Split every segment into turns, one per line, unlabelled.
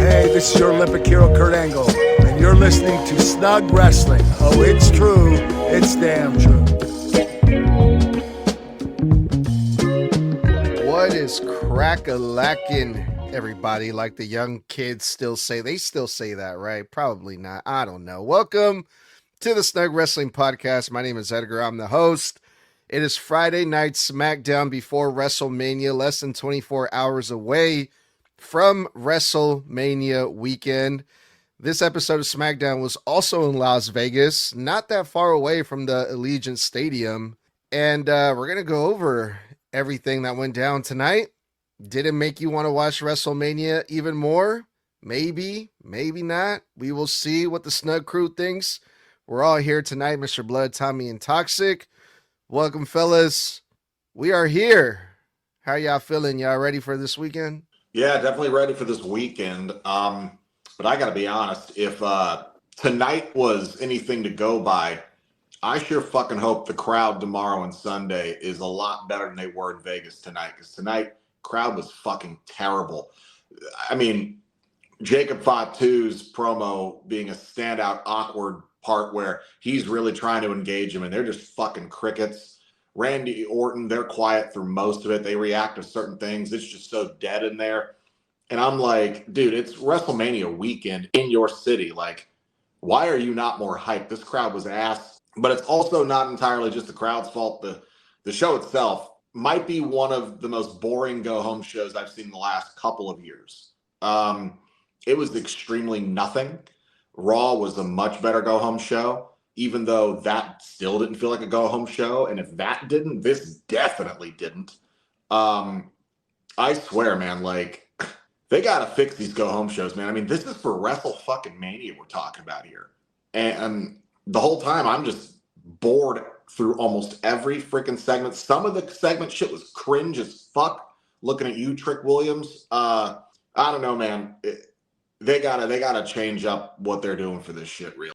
Hey, this is your Olympic hero, Kurt Angle, and you're listening to Snug Wrestling. Oh, it's true. It's damn true.
What is crack-a-lackin', everybody? Like the young kids still say. They still say that, right? Probably not. I don't know. Welcome to the Snug Wrestling Podcast. My name is Edgar. I'm the host. It is Friday night SmackDown before WrestleMania, less than 24 hours away from WrestleMania weekend. This episode of SmackDown was also in Las Vegas, not that far away from the Allegiant Stadium. And we're going to go over everything that went down tonight. Did it make you want to watch WrestleMania even more? Maybe, maybe not. We will see what the Snug Crew thinks. We're all here tonight, Mr. Blood, Tommy, and Toxic. Welcome, fellas. We are here. How y'all feeling? Y'all ready for this weekend?
Yeah, definitely ready for this weekend. But I got to be honest, if tonight was anything to go by, I sure fucking hope the crowd tomorrow and Sunday is a lot better than they were in Vegas tonight. Because tonight, crowd was fucking terrible. I mean, Jacob Fatu's promo being a standout, awkward part where he's really trying to engage him, and they're just fucking crickets. Randy Orton, they're quiet through most of it. They react to certain things. It's just so dead in there. And I'm like, dude, it's WrestleMania weekend in your city. Like, why are you not more hyped? This crowd was ass. But it's also not entirely just the crowd's fault. The show itself might be one of the most boring go-home shows I've seen in the last couple of years. It was extremely nothing. Raw was a much better go-home show, even though that still didn't feel like a go-home show. And if that didn't, this definitely didn't. I swear, man, like, they got to fix these go-home shows, man. I mean, this is for WrestleMania we're talking about here. And the whole time, I'm just bored through almost every freaking segment. Some of the segment shit was cringe as fuck. Looking at you, Trick Williams. I don't know, man. They gotta change up what they're doing for this shit, really.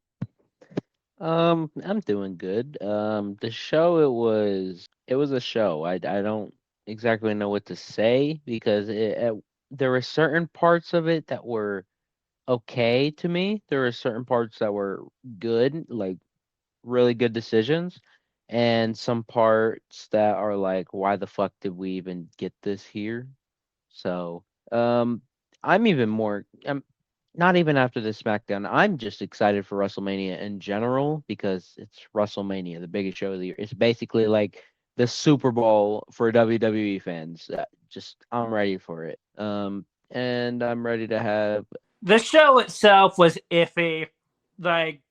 I'm doing good. The show it was a show. I don't exactly know what to say because there were certain parts of it that were okay to me. There were certain parts that were good, like really good decisions, and some parts that are like, why the fuck did we even get this here? So, I'm even more. I'm not even after the SmackDown. I'm just excited for WrestleMania in general because it's WrestleMania, the biggest show of the year. It's basically like the Super Bowl for WWE fans. I'm ready for it. And I'm ready to have.
The show itself was iffy. Like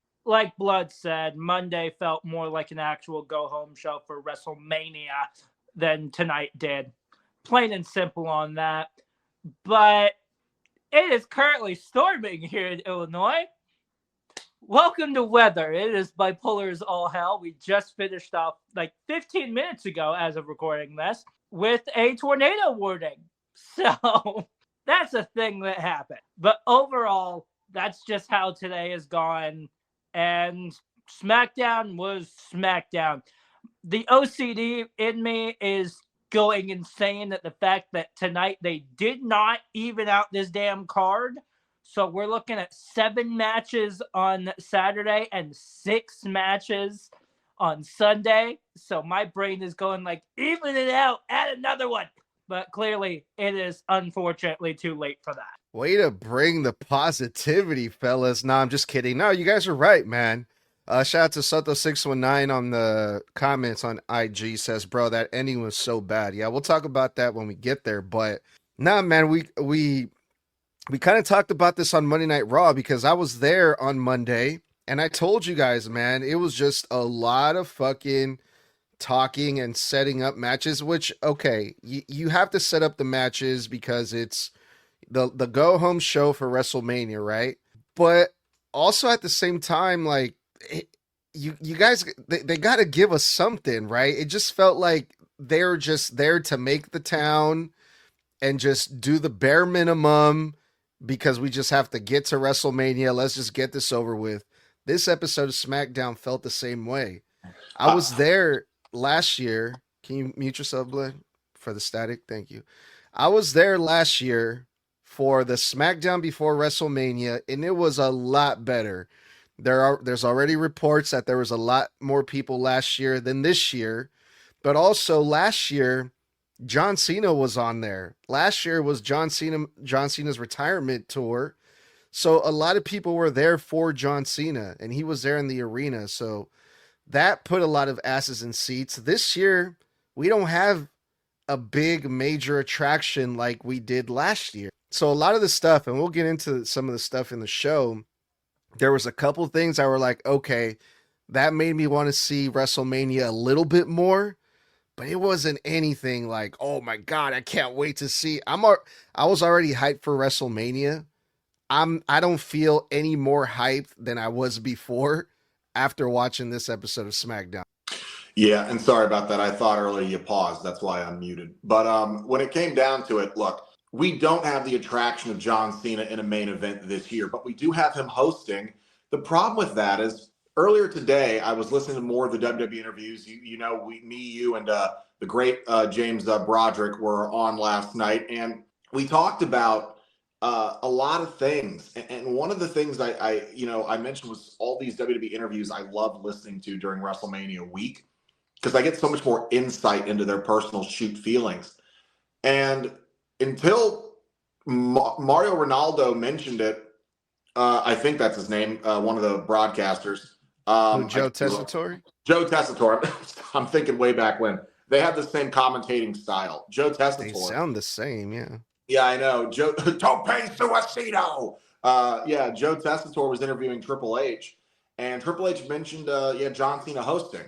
Blood said, Monday felt more like an actual go-home show for WrestleMania than tonight did. Plain and simple on that. But it is currently storming here in Illinois. Welcome to weather. It is bipolar as all hell. We just finished off like 15 minutes ago as of recording this with a tornado warning. So that's a thing that happened. But overall, that's just how today has gone. And SmackDown was SmackDown. The OCD in me is going insane at the fact that tonight they did not even out this damn card. So we're looking at 7 matches on Saturday and 6 matches on Sunday. So my brain is going like, even it out, add another one. But clearly it is unfortunately too late for that.
Way to bring the positivity, fellas. No, I'm just kidding. No, you guys are right, man. Shout out to Soto619 on the comments on IG says, bro, that ending was so bad. Yeah, we'll talk about that when we get there. But nah, man, we kind of talked about this on Monday Night Raw because I was there on Monday and I told you guys, man, it was just a lot of fucking talking and setting up matches, which, okay, you have to set up the matches because it's the go-home show for WrestleMania, right? But also at the same time, like, you guys, they got to give us something, right? It just felt like they're just there to make the town and just do the bare minimum because we just have to get to WrestleMania. Let's just get this over with. This episode of SmackDown felt the same way. I was there last year. Can you mute yourself, Blood, for the static? Thank you. I was there last year for the SmackDown before WrestleMania, and it was a lot better. There's already reports that there was a lot more people last year than this year, but also last year John Cena was on there. Last year was John Cena's retirement tour. So a lot of people were there for John Cena, and he was there in the arena. So that put a lot of asses in seats. This year, we don't have a big major attraction like we did last year. So a lot of the stuff, and we'll get into some of the stuff in the show, there was a couple things that were like, okay, that made me want to see WrestleMania a little bit more, but it wasn't anything like, oh my God, I can't wait to see. I was already hyped for WrestleMania. I don't feel any more hyped than I was before after watching this episode of SmackDown.
Yeah, and sorry about that. I thought earlier you paused. That's why I'm muted. But when it came down to it, look, we don't have the attraction of John Cena in a main event this year, but we do have him hosting. The problem with that is earlier today, I was listening to more of the WWE interviews. You, and the great James Broderick were on last night, and we talked about a lot of things. And one of the things I mentioned was all these WWE interviews I love listening to during WrestleMania week, because I get so much more insight into their personal shoot feelings. And until Mario Ronaldo mentioned it, I think that's his name, one of the broadcasters.
Joe Tessitore?
Joe Tessitore. I'm thinking way back when. They have the same commentating style. Joe Tessitore.
They sound the same, yeah.
Yeah, I know. Joe Tope Suicino. Joe Tessitore was interviewing Triple H, and Triple H mentioned John Cena hosting.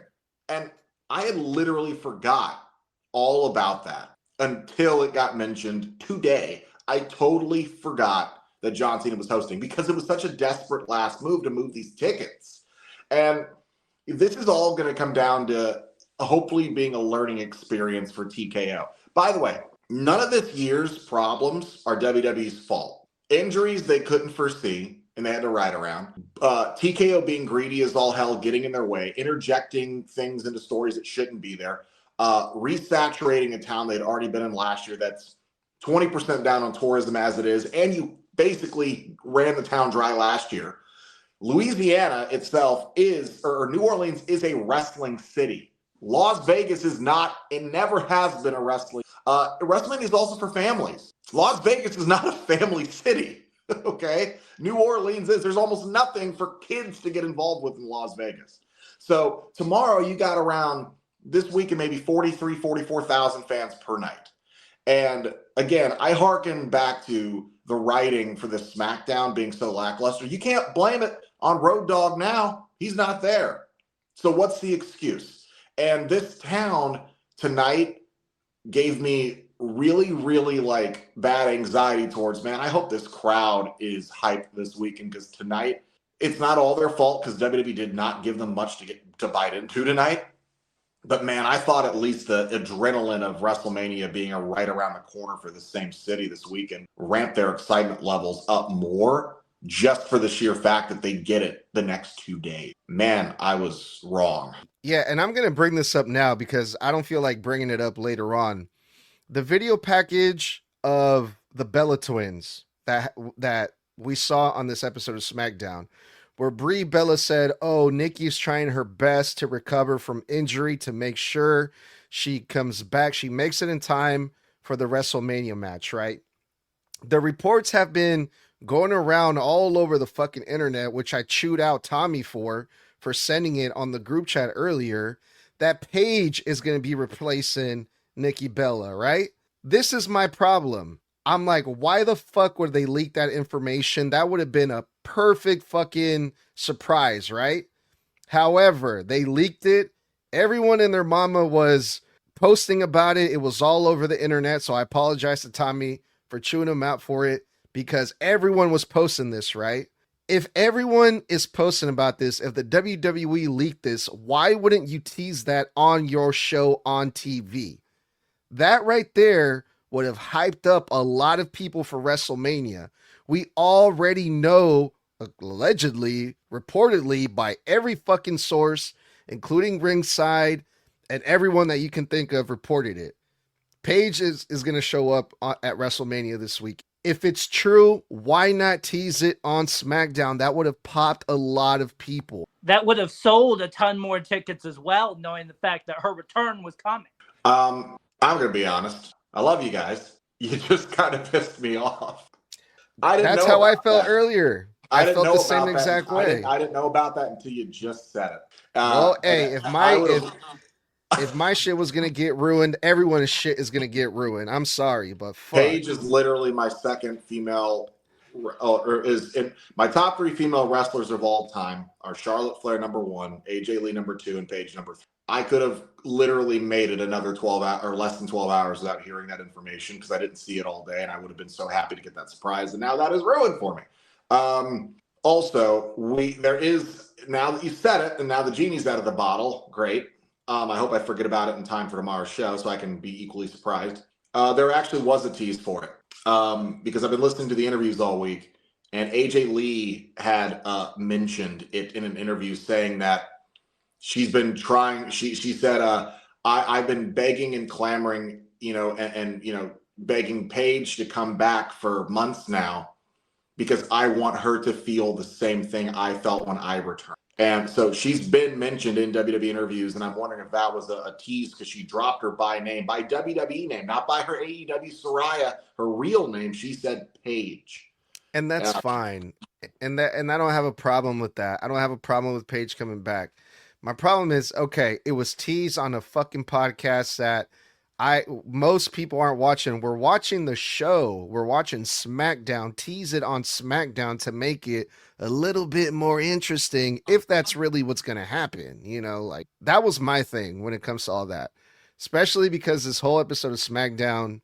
And I had literally forgot all about that until it got mentioned today. I totally forgot that John Cena was hosting because it was such a desperate last move to move these tickets. And this is all going to come down to hopefully being a learning experience for TKO. By the way, none of this year's problems are WWE's fault. Injuries they couldn't foresee and they had to ride around. TKO being greedy as all hell, getting in their way, interjecting things into stories that shouldn't be there, resaturating a town they'd already been in last year that's 20% down on tourism as it is, and you basically ran the town dry last year. Louisiana itself or New Orleans is a wrestling city. Las Vegas is not, it never has been a wrestling. Wrestling is also for families. Las Vegas is not a family city, okay? New Orleans is. There's almost nothing for kids to get involved with in Las Vegas. So tomorrow you got around this weekend maybe 44,000 fans per night. And again, I hearken back to the writing for this SmackDown being so lackluster. You can't blame it on Road Dogg now. He's not there. So what's the excuse? And this town tonight gave me really, really bad anxiety towards, man, I hope this crowd is hyped this weekend, because tonight, it's not all their fault because WWE did not give them much to bite into tonight. But man, I thought at least the adrenaline of WrestleMania being right around the corner for the same city this weekend ramped their excitement levels up more, just for the sheer fact that they get it the next 2 days. Man, I was wrong.
Yeah, and I'm going to bring this up now because I don't feel like bringing it up later on. The video package of the Bella Twins that we saw on this episode of SmackDown, where Brie Bella said, oh, Nikki's trying her best to recover from injury to make sure she comes back. She makes it in time for the WrestleMania match, right? The reports have been going around all over the fucking internet, which I chewed out Tommy for sending it on the group chat earlier, that Paige is going to be replacing Nikki Bella, right? This is my problem. I'm like, why the fuck would they leak that information? That would have been a perfect fucking surprise, right? However, they leaked it. Everyone and their mama was posting about it. It was all over the internet. So I apologize to Tommy for chewing him out for it, because everyone was posting this, right? If everyone is posting about this, if the WWE leaked this, why wouldn't you tease that on your show on TV? That right there would have hyped up a lot of people for WrestleMania. We already know, allegedly, reportedly, by every fucking source, including Ringside and everyone that you can think of, reported it. Paige is going to show up at WrestleMania this week. if it's true, why not tease it on SmackDown? That would have popped a lot of people.
That would have sold a ton more tickets as well, knowing the fact that her return was coming.
I'm going to be honest. I love you guys. You just kind of pissed me off.
That's how I felt earlier. I felt the same exact way.
I didn't know about that until you just said it.
Well, hey, if my shit was gonna get ruined, everyone's shit is gonna get ruined. I'm sorry, but fuck.
Paige is literally my second female, or is in my top 3 female wrestlers of all time are Charlotte Flair number 1, AJ Lee number 2, and Paige number 3. I could have literally made it another 12 hours or less than 12 hours without hearing that information because I didn't see it all day, and I would have been so happy to get that surprise. And now that is ruined for me. Also, there is, now that you said it, and now the genie's out of the bottle. Great. I hope I forget about it in time for tomorrow's show so I can be equally surprised. There actually was a tease for it because I've been listening to the interviews all week, and AJ Lee had mentioned it in an interview saying that she's been trying. She said, I've been begging and clamoring, and begging Paige to come back for months now because I want her to feel the same thing I felt when I returned. And so she's been mentioned in WWE interviews, and I'm wondering if that was a tease because she dropped her by WWE name, not by her AEW Soraya, her real name. She said Paige.
And that's fine. And I don't have a problem with that. I don't have a problem with Paige coming back. My problem is, okay, it was teased on a fucking podcast that most people aren't watching. We're watching the show. We're watching SmackDown. Tease it on SmackDown to make it a little bit more interesting if that's really what's going to happen. Like that was my thing when it comes to all that, especially because this whole episode of SmackDown,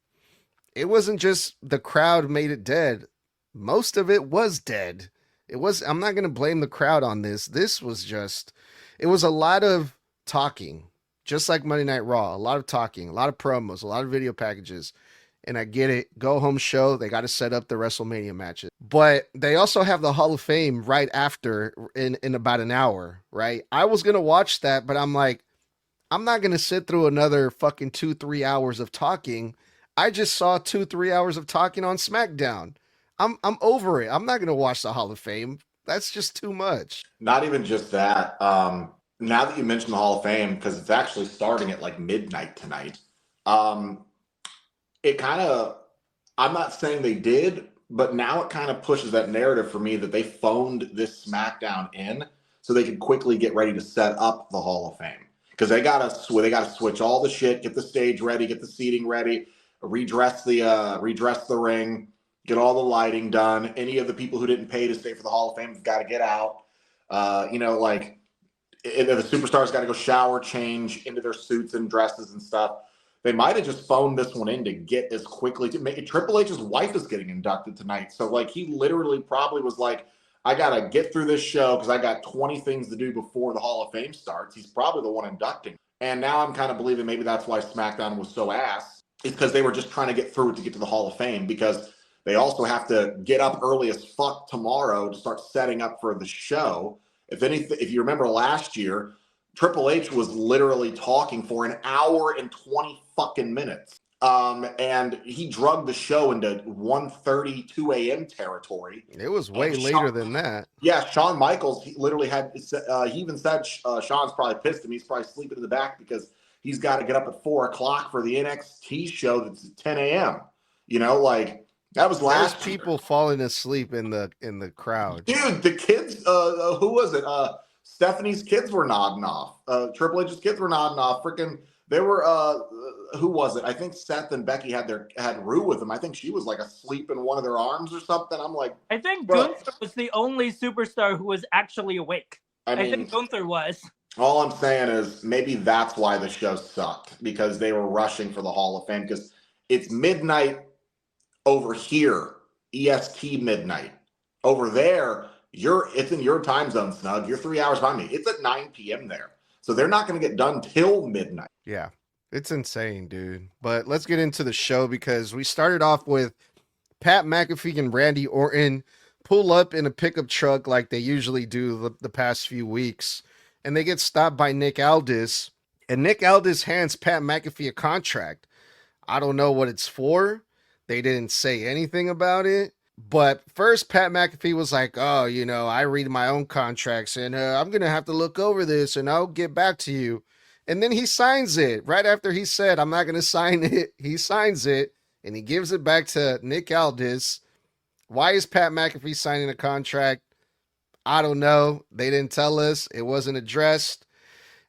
it wasn't just the crowd made it dead. Most of it was dead. I'm not going to blame the crowd on this. This was just, it was a lot of talking. Just like Monday Night Raw, a lot of talking, a lot of promos, a lot of video packages. And I get it. Go home show. They got to set up the WrestleMania matches. But they also have the Hall of Fame right after in about an hour, right? I was going to watch that, but I'm like, I'm not going to sit through another fucking 2-3 hours of talking. I just saw 2-3 hours of talking on SmackDown. I'm over it. I'm not going to watch the Hall of Fame. That's just too much.
Not even just that. Now that you mentioned the Hall of Fame, because it's actually starting at like midnight tonight, it kind of, I'm not saying they did, but now it kind of pushes that narrative for me that they phoned this SmackDown in so they could quickly get ready to set up the Hall of Fame. Because they gotta switch all the shit, get the stage ready, get the seating ready, redress the ring, get all the lighting done. Any of the people who didn't pay to stay for the Hall of Fame have got to get out. The superstars got to go shower, change into their suits and dresses and stuff. They might have just phoned this one in to get as quickly to make it. Triple H's wife is getting inducted tonight. So like he literally probably was like, I got to get through this show because I got 20 things to do before the Hall of Fame starts. He's probably the one inducting. And now I'm kind of believing maybe that's why SmackDown was so ass. It's because they were just trying to get through it to get to the Hall of Fame because they also have to get up early as fuck tomorrow to start setting up for the show. If you remember last year, Triple H was literally talking for an hour and 20 fucking minutes. And he drugged the show into 1:30, 2 a.m. territory.
It was way later than that.
Yeah, Shawn Michaels, he literally had, he even said Shawn's probably pissed him. He's probably sleeping in the back because he's got to get up at 4 o'clock for the NXT show that's at 10 a.m. That was last
year. People falling asleep in the crowd.
Dude, the kids, who was it? Stephanie's kids were nodding off. Triple H's kids were nodding off. They were, who was it? I think Seth and Becky had Rue with them. I think she was like asleep in one of their arms or something. I'm like,
I think Gunther was the only superstar who was actually awake. I think Gunther was.
All I'm saying is maybe that's why the show sucked, because they were rushing for the Hall of Fame, because it's midnight over here, EST midnight. Over there, it's in your time zone, Snug. You're 3 hours behind me. It's at 9 p.m. there. So they're not going to get done till midnight.
Yeah, it's insane, dude. But let's get into the show, because we started off with Pat McAfee and Randy Orton pull up in a pickup truck like they usually do the past few weeks. And they get stopped by Nick Aldis. And Nick Aldis hands Pat McAfee a contract. I don't know what it's for. They didn't say anything about it. But first, Pat McAfee was like, oh, I read my own contracts and I'm going to have to look over this and I'll get back to you. And then he signs it right after he said, I'm not going to sign it. He signs it and he gives it back to Nick Aldis. Why is Pat McAfee signing a contract? I don't know. They didn't tell us. It wasn't addressed.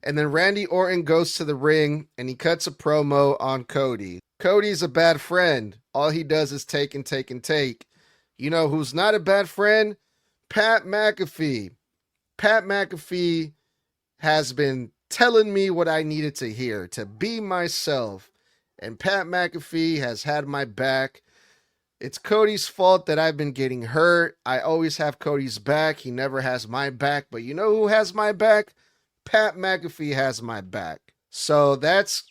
And then Randy Orton goes to the ring and he cuts a promo on Cody. Cody's a bad friend. All he does is take and take and take. You know who's not a bad friend? Pat McAfee. Pat McAfee has been telling me what I needed to hear, to be myself. And Pat McAfee has had my back. It's Cody's fault that I've been getting hurt. I always have Cody's back. He never has my back. But you know who has my back? Pat McAfee has my back. So that's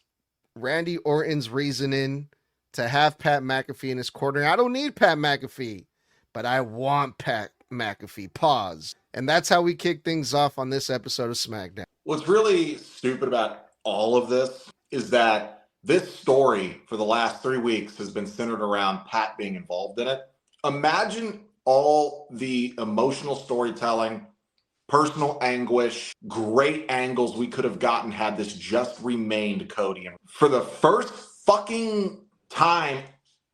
Randy Orton's reasoning to have Pat McAfee in his corner. I don't need Pat McAfee, but I want Pat McAfee. Pause. And that's how we kick things off on this episode of SmackDown.
What's really stupid about all of this is that this story for the last 3 weeks has been centered around Pat being involved in it. Imagine all the emotional storytelling, personal anguish, great angles we could have gotten had this just remained Cody. For the first fucking time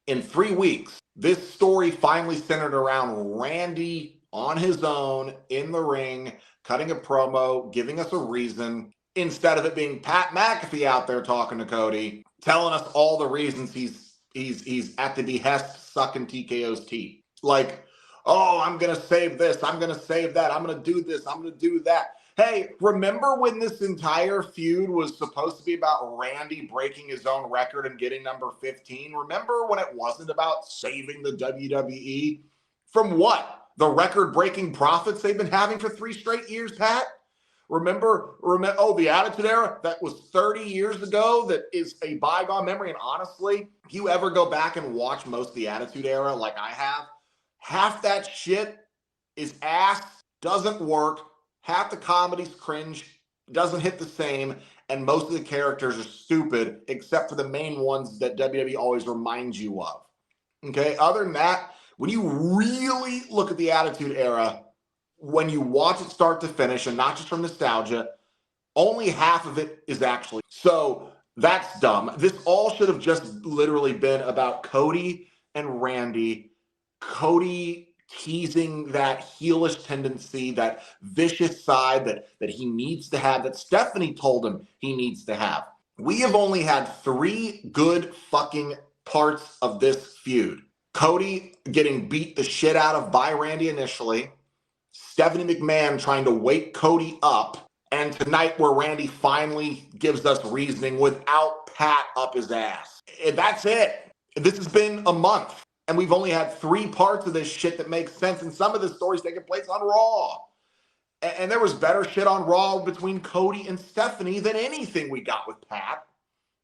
in 3 weeks, this story finally centered around Randy on his own in the ring, cutting a promo, giving us a reason, instead of it being Pat McAfee out there talking to Cody, telling us all the reasons he's at the behest sucking TKO's teeth. Like, oh, I'm going to save this. I'm going to save that. I'm going to do this. I'm going to do that. Hey, remember when this entire feud was supposed to be about Randy breaking his own record and getting number 15? Remember when it wasn't about saving the WWE? From what? The record-breaking profits they've been having for 3 straight years, Pat? Remember, the Attitude Era, that was 30 years ago, that is a bygone memory. And honestly, if you ever go back and watch most of the Attitude Era like I have, half that shit is ass, doesn't work, half the comedy's cringe, doesn't hit the same, and most of the characters are stupid, except for the main ones that WWE always reminds you of. Okay, other than that, when you really look at the Attitude Era, when you watch it start to finish, and not just from nostalgia, only half of it is actually. So that's dumb. This all should have just literally been about Cody and Randy. Cody teasing that heelish tendency, that vicious side that he needs to have, that Stephanie told him he needs to have. We have only had 3 good fucking parts of this feud. Cody getting beat the shit out of by Randy initially, Stephanie McMahon trying to wake Cody up, and tonight where Randy finally gives us reasoning without Pat up his ass. That's it. This has been a month, and we've only had 3 parts of this shit that makes sense, and some of the stories taking place on Raw. And there was better shit on Raw between Cody and Stephanie than anything we got with Pat.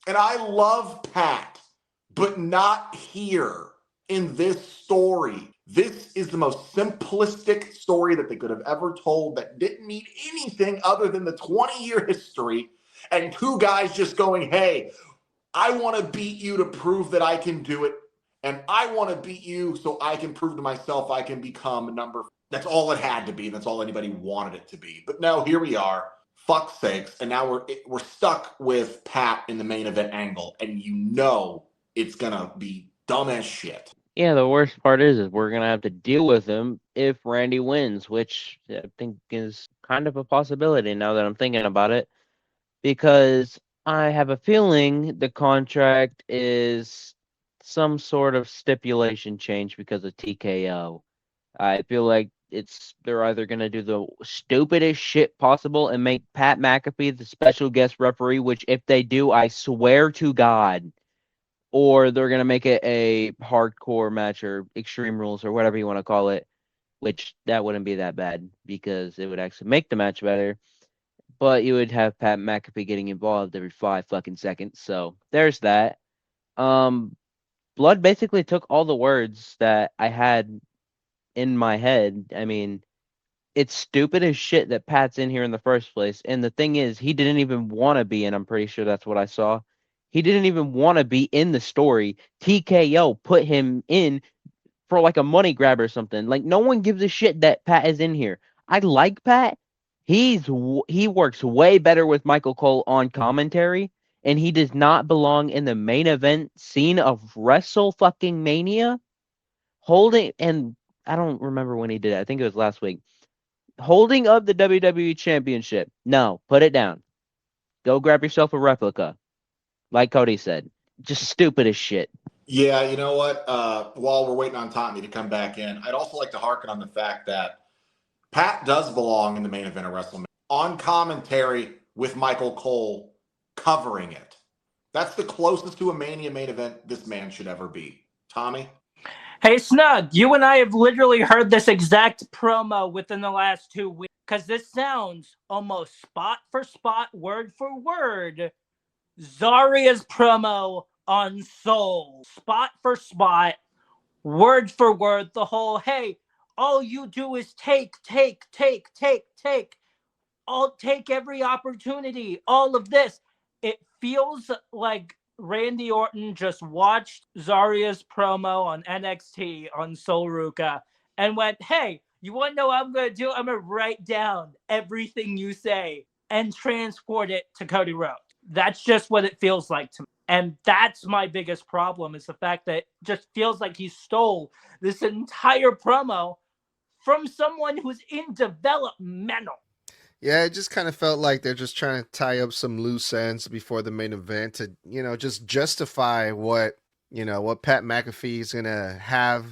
And I love Pat, but not here in this story. This is the most simplistic story that they could have ever told, that didn't need anything other than the 20-year history and 2 guys just going, hey, I want to beat you to prove that I can do it, and I want to beat you so I can prove to myself I can become number. That's all it had to be. That's all anybody wanted it to be. But no, here we are. Fuck's sakes. And now we're stuck with Pat in the main event angle, and you know it's going to be dumb as shit.
Yeah, the worst part is we're going to have to deal with him if Randy wins, which I think is kind of a possibility now that I'm thinking about it, because I have a feeling the contract is some sort of stipulation change because of TKO. I feel like they're either going to do the stupidest shit possible and make Pat McAfee the special guest referee, which if they do, I swear to God, or they're going to make it a hardcore match or Extreme Rules or whatever you want to call it, which that wouldn't be that bad because it would actually make the match better. But you would have Pat McAfee getting involved every 5 fucking seconds. So there's that. Blood basically took all the words that I had in my head. I mean, it's stupid as shit that Pat's in here in the first place. And the thing is, he didn't even want to be in. I'm pretty sure that's what I saw. He didn't even want to be in the story. TKO put him in for like a money grab or something. Like, no one gives a shit that Pat is in here. I like Pat. He works way better with Michael Cole on commentary, and he does not belong in the main event scene of Wrestle fucking Mania. Holding, and I don't remember when he did it. I think it was last week. Holding up the WWE Championship. No, put it down. Go grab yourself a replica. Like Cody said. Just stupid as shit.
Yeah, you know what? While we're waiting on Tommy to come back in, I'd also like to harken on the fact that Pat does belong in the main event of WrestleMania on commentary with Michael Cole covering it. That's the closest to a Mania main event this man should ever be. Tommy?
Hey, Snug, you and I have literally heard this exact promo within the last 2 weeks because this sounds almost spot for spot, word for word, Zarya's promo on Soul. Spot for spot, word for word, the whole, hey, all you do is take. I'll take every opportunity, all of this. It feels like Randy Orton just watched Zarya's promo on NXT on Sol Ruka and went, hey, you want to know what I'm going to do? I'm going to write down everything you say and transport it to Cody Rhodes. That's just what it feels like to me. And that's my biggest problem is the fact that it just feels like he stole this entire promo from someone who's in developmental.
Yeah, it just kind of felt like they're just trying to tie up some loose ends before the main event to, just justify what Pat McAfee's going to have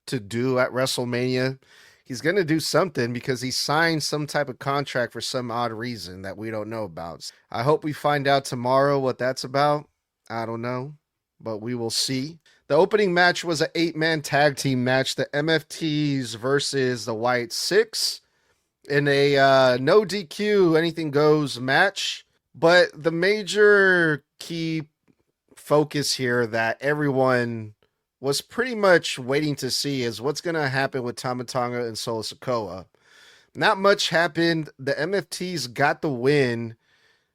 to do at WrestleMania. He's going to do something because he signed some type of contract for some odd reason that we don't know about. I hope we find out tomorrow what that's about. I don't know, but we will see. The opening match was an 8-man tag team match, the MFTs versus the White Six, in a no DQ, anything goes match. But the major key focus here that everyone was pretty much waiting to see is what's going to happen with Tama Tonga and Solo Sikoa. Not much happened. The MFTs got the win.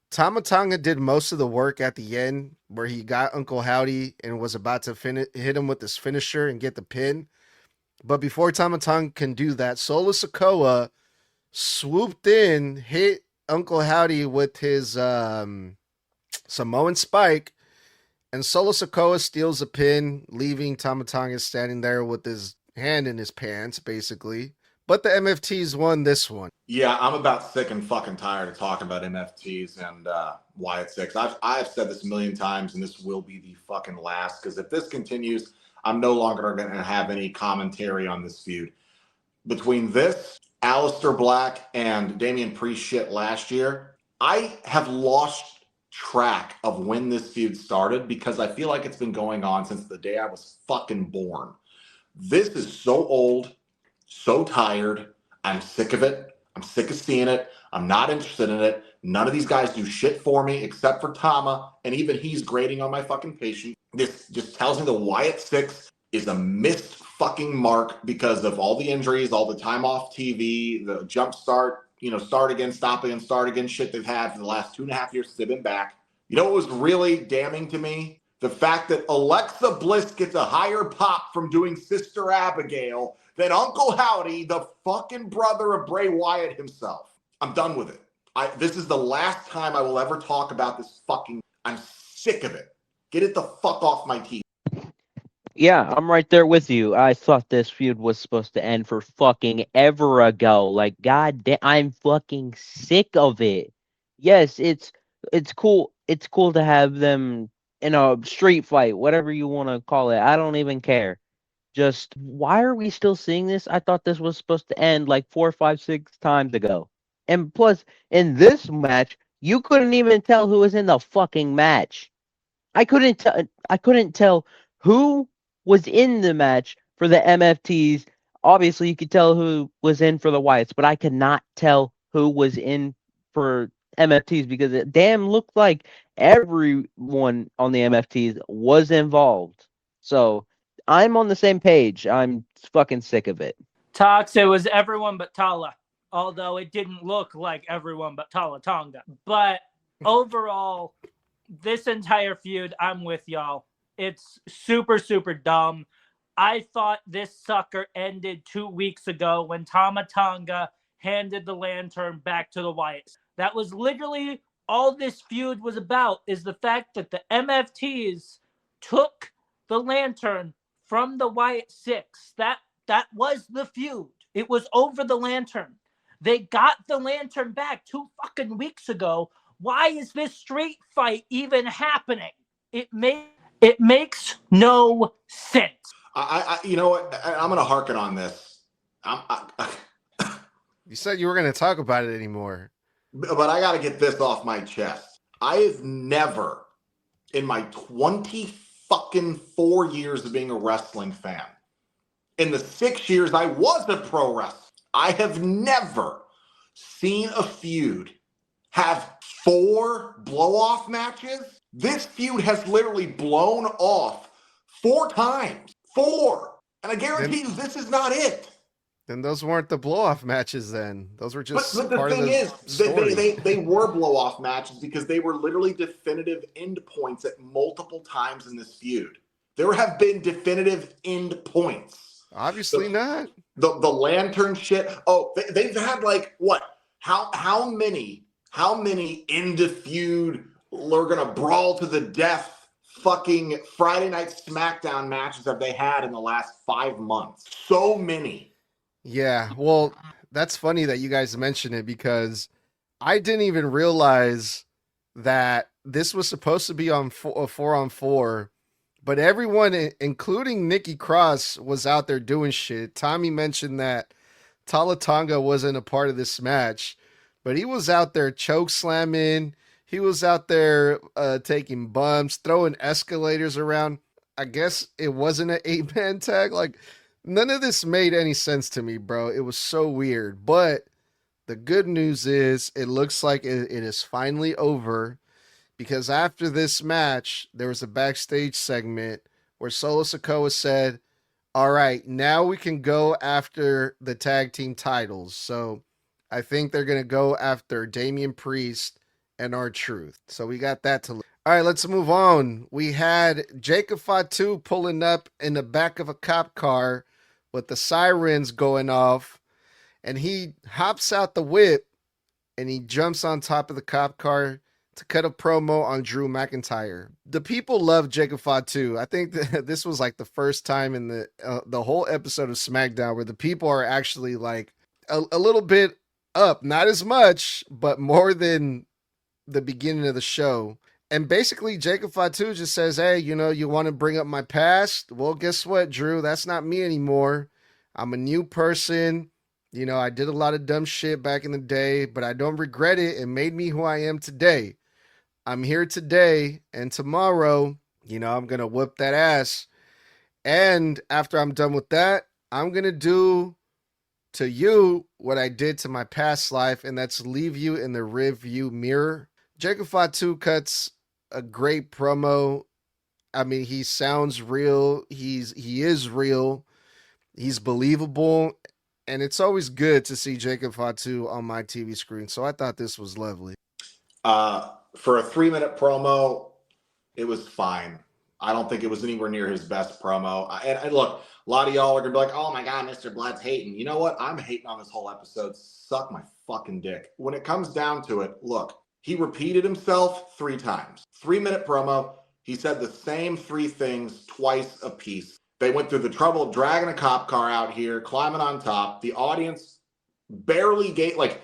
Tama Tonga did most of the work at the end where he got Uncle Howdy and was about to hit him with his finisher and get the pin. But before Tama Tonga can do that, Solo Sikoa swooped in, hit Uncle Howdy with his Samoan spike, and Solo Sikoa steals a pin, leaving Tama Tonga standing there with his hand in his pants, basically. But the MFTs won this one.
Yeah, I'm about sick and fucking tired of talking about MFTs and Wyatt Six. I've said this a million times, and this will be the fucking last, because if this continues, I'm no longer going to have any commentary on this feud. Between this, Aleister Black, and Damian Priest shit last year, I have lost track of when this feud started because I feel like it's been going on since the day I was fucking born. This is so old, so tired. I'm sick of it. I'm sick of seeing it. I'm not interested in it. None of these guys do shit for me except for Tama, and even he's grating on my fucking patience. This just tells me the Wyatt Six is a missed fucking mark because of all the injuries, all the time off TV, the jump start, start again, stop again, start again shit they've had for the last 2.5 years since they've been back. You know what was really damning to me? The fact that Alexa Bliss gets a higher pop from doing Sister Abigail than Uncle Howdy, the fucking brother of Bray Wyatt himself. I'm done with it. This is the last time I will ever talk about this fucking... I'm sick of it. Get it the fuck off my TV.
Yeah, I'm right there with you. I thought this feud was supposed to end for fucking ever ago. Like, god damn, I'm fucking sick of it. Yes, it's cool. It's cool to have them in a street fight, whatever you want to call it. I don't even care. Just why are we still seeing this? I thought this was supposed to end like 4, 5, 6 times ago. And plus, in this match, you couldn't even tell who was in the fucking match. I couldn't tell who was in the match for the MFTs. Obviously, you could tell who was in for the Wyatts, but I could not tell who was in for MFTs because it damn looked like everyone on the MFTs was involved. So I'm on the same page. I'm fucking sick of it.
Tox, it was everyone but Tala, although it didn't look like everyone but Tala Tonga. But overall, this entire feud, I'm with y'all. It's super, super dumb. I thought this sucker ended 2 weeks ago when Tama Tonga handed the lantern back to the Wyatts. That was literally all this feud was about, is the fact that the MFTs took the lantern from the Wyatt Six. That was the feud. It was over the lantern. They got the lantern back 2 fucking weeks ago. Why is this street fight even happening? It makes no sense.
You know what? I'm going to harken on this.
You said you were going to talk about it anymore.
But I got to get this off my chest. I have never, in my 24 years of being a wrestling fan, in the 6 years I was a pro wrestler, I have never seen a feud have 4 blow-off matches. This feud has literally blown off 4 times. 4. And I guarantee you this is not it.
Then those weren't the blow-off matches then. Those were just
but the
part
thing
of the
is,
story.
they were blow-off matches because they were literally definitive end points at multiple times in this feud. There have been definitive end points.
Obviously not.
The lantern shit. Oh, they've had like what? How many end of feud we're gonna brawl to the death fucking Friday Night SmackDown matches have they had in the last 5 months? So many.
Yeah, well, that's funny that you guys mention it because I didn't even realize that this was supposed to be on 4-on-4, but everyone, including Nikki Cross, was out there doing shit. Tommy mentioned that Tama Tonga wasn't a part of this match, but he was out there choke slamming. He was out there taking bumps, throwing escalators around. I guess it wasn't an 8-man tag. Like, none of this made any sense to me, bro. It was so weird. But the good news is it looks like it is finally over because after this match, there was a backstage segment where Solo Sikoa said, all right, now we can go after the tag team titles. So I think they're going to go after Damian Priest and R-Truth. So we got that to look. All right, let's move on. We had Jacob Fatu pulling up in the back of a cop car with the sirens going off, and he hops out the whip and he jumps on top of the cop car to cut a promo on Drew McIntyre. The people love Jacob Fatu. I think that this was like the first time in the whole episode of SmackDown where the people are actually like a little bit up, not as much, but more than the beginning of the show. And basically, Jacob Fatu just says, hey, you know, you want to bring up my past? Well, guess what, Drew? That's not me anymore. I'm a new person. You know, I did a lot of dumb shit back in the day, but I don't regret it. It made me who I am today. I'm here today, and tomorrow, you know, I'm going to whip that ass. And after I'm done with that, I'm going to do to you what I did to my past life, and that's leave you in the rear view mirror. Jacob Fatu cuts a great promo. I mean, he sounds real. He is real. He's believable. And it's always good to see Jacob Fatu on my TV screen. So I thought this was lovely.
For a 3-minute promo, it was fine. I don't think it was anywhere near his best promo. And look, a lot of y'all are going to be like, oh my God, Mr. Blood's hating. You know what? I'm hating on this whole episode. Suck my fucking dick. When it comes down to it, look, he repeated himself 3 times. 3-minute promo. He said the same 3 things twice a piece. They went through the trouble of dragging a cop car out here, climbing on top. The audience barely gave, like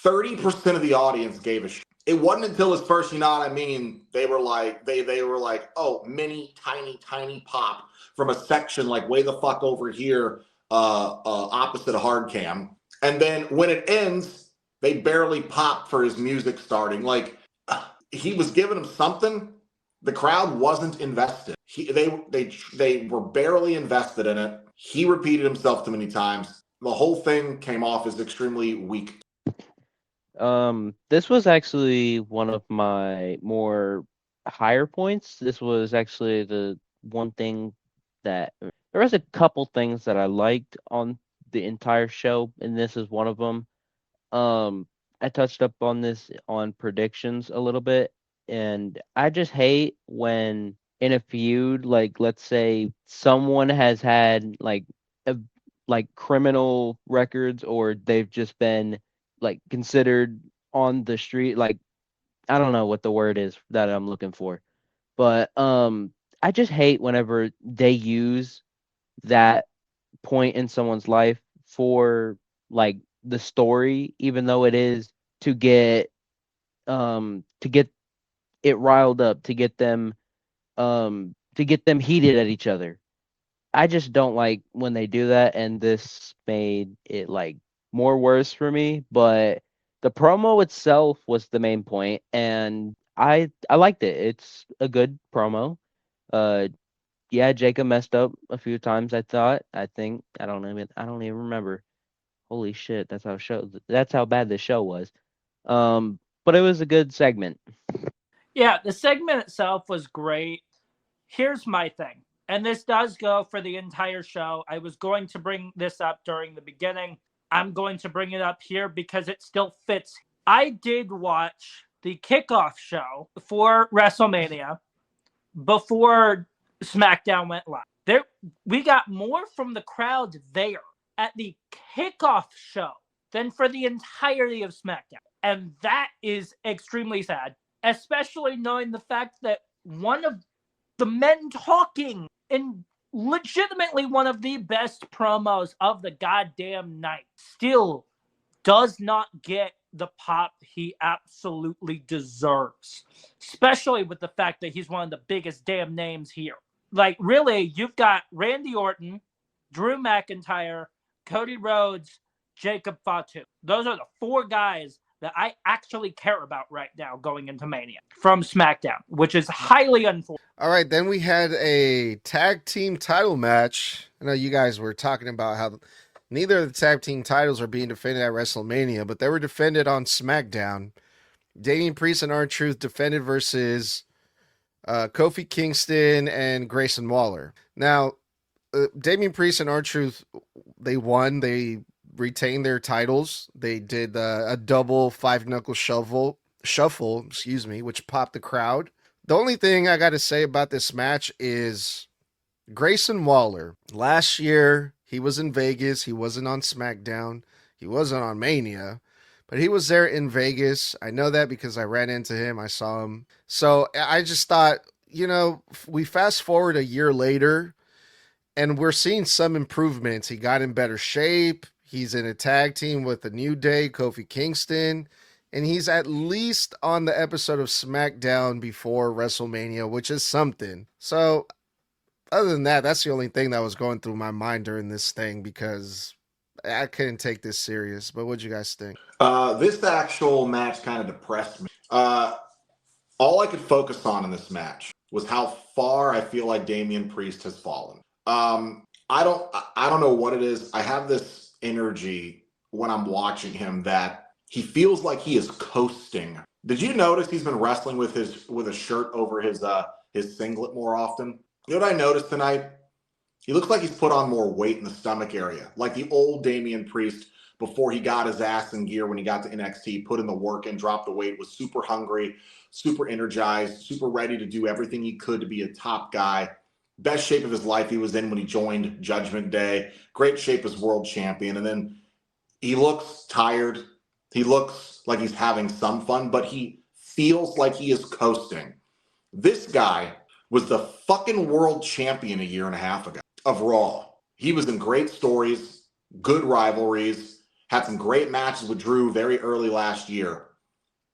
30% of the audience gave a shit. It wasn't until his first, you know what I mean, they were like, they were like, oh, mini, tiny pop from a section like way the fuck over here, opposite of hard cam. And then when it ends, they barely pop for his music starting. Like, he was giving them something. The crowd wasn't invested. They were barely invested in it. He repeated himself too many times. The whole thing came off as extremely weak.
This was actually one of my more higher points. This was actually the one thing that there was a couple things that I liked on the entire show, and this is one of them. I touched up on this on predictions a little bit. And I just hate when in a feud, like let's say someone has had like criminal records, or they've just been like considered on the street, like I don't know what the word is that I'm looking for. But I just hate whenever they use that point in someone's life for like the story, even though it is to get it riled up, to get them heated at each other. I just don't like when they do that, and this made it like more worse for me. But the promo itself was the main point, and I liked it. It's a good promo. Uh, yeah, Jacob messed up a few times. I think I don't even remember. Holy shit, that's how bad the show was. But it was a good segment.
Yeah, the segment itself was great. Here's my thing, and this does go for the entire show. I was going to bring this up during the beginning. I'm going to bring it up here because it still fits. I did watch the kickoff show for WrestleMania before SmackDown went live. We got more from the crowd there at the kickoff show than for the entirety of SmackDown. And that is extremely sad, especially knowing the fact that one of the men talking in legitimately one of the best promos of the goddamn night still does not get the pop he absolutely deserves, especially with the fact that he's one of the biggest damn names here. Like, really, you've got Randy Orton, Drew McIntyre, Cody Rhodes, Jacob Fatu. Those are the four guys that I actually care about right now going into Mania from SmackDown, which is highly unfortunate.
All right, then we had a tag team title match. I know you guys were talking about how neither of the tag team titles are being defended at WrestleMania, but they were defended on SmackDown. Damian Priest and R-Truth defended versus Kofi Kingston and Grayson Waller. Now, Damian Priest and R-Truth, they won. They retained their titles. They did a double five-knuckle shuffle, which popped the crowd. The only thing I got to say about this match is Grayson Waller. Last year, he was in Vegas. He wasn't on SmackDown. He wasn't on Mania. But he was there in Vegas. I know that because I ran into him. I saw him. So I just thought, we fast forward a year later, and we're seeing some improvements. He got in better shape. He's in a tag team with the New Day, Kofi Kingston. And he's at least on the episode of SmackDown before WrestleMania, which is something. So other than that, that's the only thing that was going through my mind during this thing because I couldn't take this serious. But what'd you guys think?
This actual match kind of depressed me. All I could focus on in this match was how far I feel like Damian Priest has fallen. I don't know what it is. I have this energy when I'm watching him that he feels like he is coasting. Did you notice he's been wrestling with a shirt over his singlet more often? You know what I noticed tonight? He looks like he's put on more weight in the stomach area, like the old Damian Priest before he got his ass in gear when he got to NXT, put in the work and dropped the weight, was super hungry, super energized, super ready to do everything he could to be a top guy. Best shape of his life he was in when he joined Judgment Day. Great shape as world champion. And then he looks tired. He looks like he's having some fun, but he feels like he is coasting. This guy was the fucking world champion a year and a half ago of Raw. He was in great stories, good rivalries, had some great matches with Drew very early last year.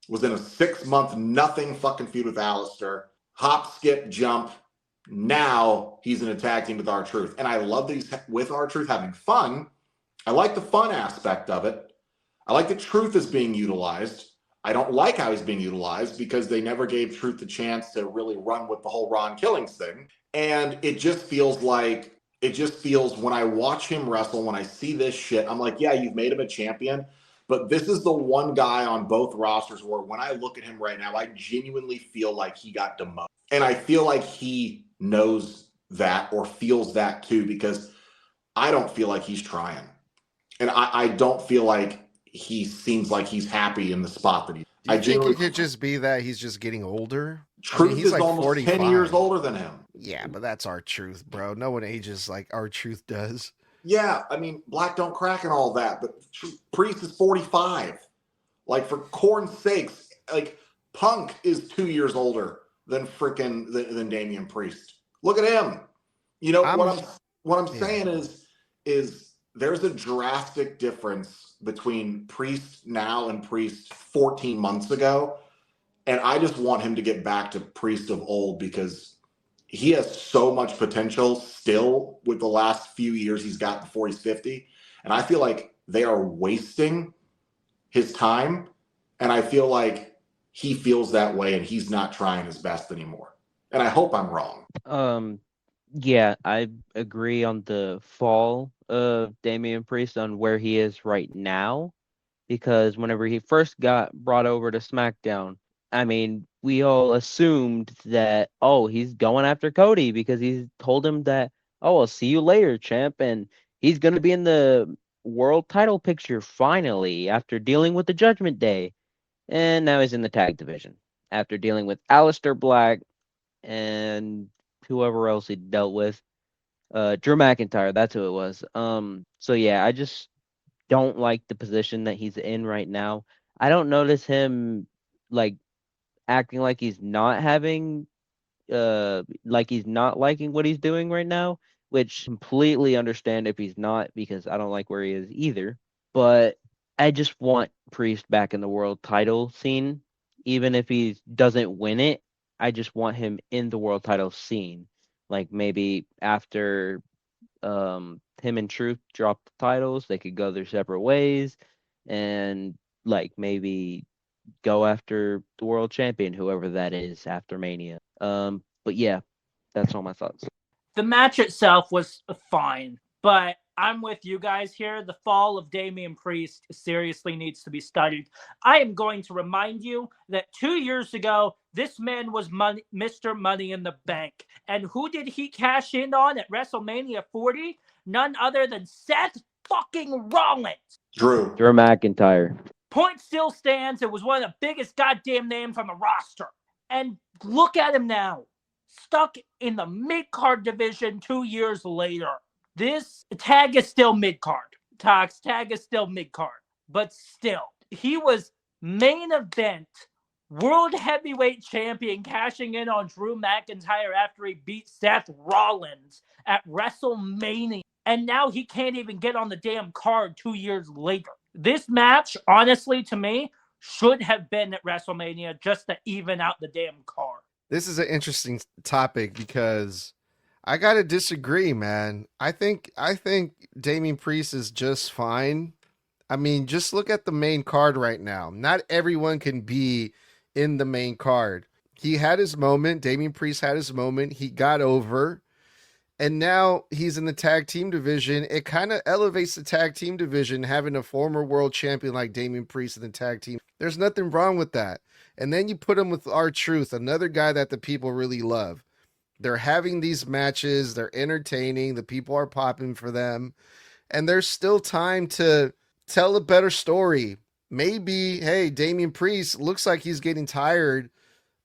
Was in a 6-month nothing fucking feud with Alistair. Hop, skip, jump. Now he's in a tag team with R-Truth. And I love that he's with R-Truth having fun. I like the fun aspect of it. I like that Truth is being utilized. I don't like how he's being utilized because they never gave Truth the chance to really run with the whole Ron Killings thing. And it just feels when I watch him wrestle, when I see this shit, I'm like, yeah, you've made him a champion. But this is the one guy on both rosters where when I look at him right now, I genuinely feel like he got demoted. And I feel like he knows that or feels that too, because I don't feel like he's trying. And I don't feel like he seems like he's happy in the spot that he's.
Do you think
genuinely
it could just be that he's just getting older?
Truth
he's
is
like
almost
45.
10 years older than him.
Yeah, but that's R-Truth, bro. No one ages like R-Truth does.
Yeah, I mean, Black don't crack and all that, but Priest is 45. Like, for corn's sakes, like, Punk is 2 years older than than Damian Priest. Look at him. You know what I'm saying is there's a drastic difference between Priest now and Priest 14 months ago, and I just want him to get back to Priest of old because he has so much potential still with the last few years he's got before he's 50. And I feel like they are wasting his time. And I feel like he feels that way and he's not trying his best anymore. And I hope I'm wrong.
Yeah, I agree on the fall of Damian Priest on where he is right now. Because whenever he first got brought over to SmackDown, I mean, we all assumed that, oh, he's going after Cody because he's told him that, oh, I'll see you later, champ. And he's going to be in the world title picture finally after dealing with the Judgment Day. And now he's in the tag division after dealing with Aleister Black and whoever else he dealt with. Drew McIntyre, that's who it was. So yeah, I just don't like the position that he's in right now. I don't notice him like acting like he's not having like he's not liking what he's doing right now, which completely understand if he's not because I don't like where he is either. But I just want Priest back in the world title scene. Even if he doesn't win it, I just want him in the world title scene. Like maybe after him and Truth drop the titles, they could go their separate ways and like maybe go after the world champion, whoever that is, after Mania. But yeah, that's all my thoughts.
The match itself was fine, but I'm with you guys here. The fall of Damian Priest seriously needs to be studied. I am going to remind you that 2 years ago, this man was Mr. Money in the Bank. And who did he cash in on at WrestleMania 40? None other than Seth fucking Rollins.
Drew
McIntyre.
Point still stands. It was one of the biggest goddamn names on the roster. And look at him now. Stuck in the mid-card division 2 years later. This tag is still mid-card. Tag is still mid-card. But still, he was main event world heavyweight champion cashing in on Drew McIntyre after he beat Seth Rollins at WrestleMania. And now he can't even get on the damn card 2 years later. This match, honestly, to me, should have been at WrestleMania just to even out the damn card.
This is an interesting topic because I gotta disagree, man. I think Damian Priest is just fine. I mean, just look at the main card right now. Not everyone can be in the main card. He had his moment. Damian Priest had his moment. He got over. And now he's in the tag team division. It kind of elevates the tag team division, having a former world champion like Damian Priest in the tag team. There's nothing wrong with that. And then you put him with R-Truth, another guy that the people really love. They're having these matches. They're entertaining. The people are popping for them. And there's still time to tell a better story. Maybe, hey, Damian Priest looks like he's getting tired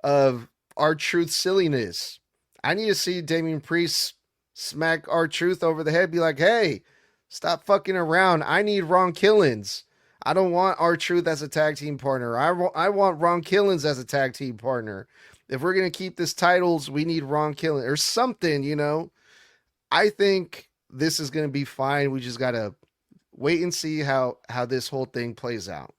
of R-Truth silliness. I need to see Damian Priest smack R-Truth over the head, be like, hey, stop fucking around. I need Ron Killings. I don't want R-Truth as a tag team partner. I want Ron Killings as a tag team partner. If we're going to keep this titles, we need Ron Killings or something, you know. I think this is going to be fine. We just got to wait and see how this whole thing plays out.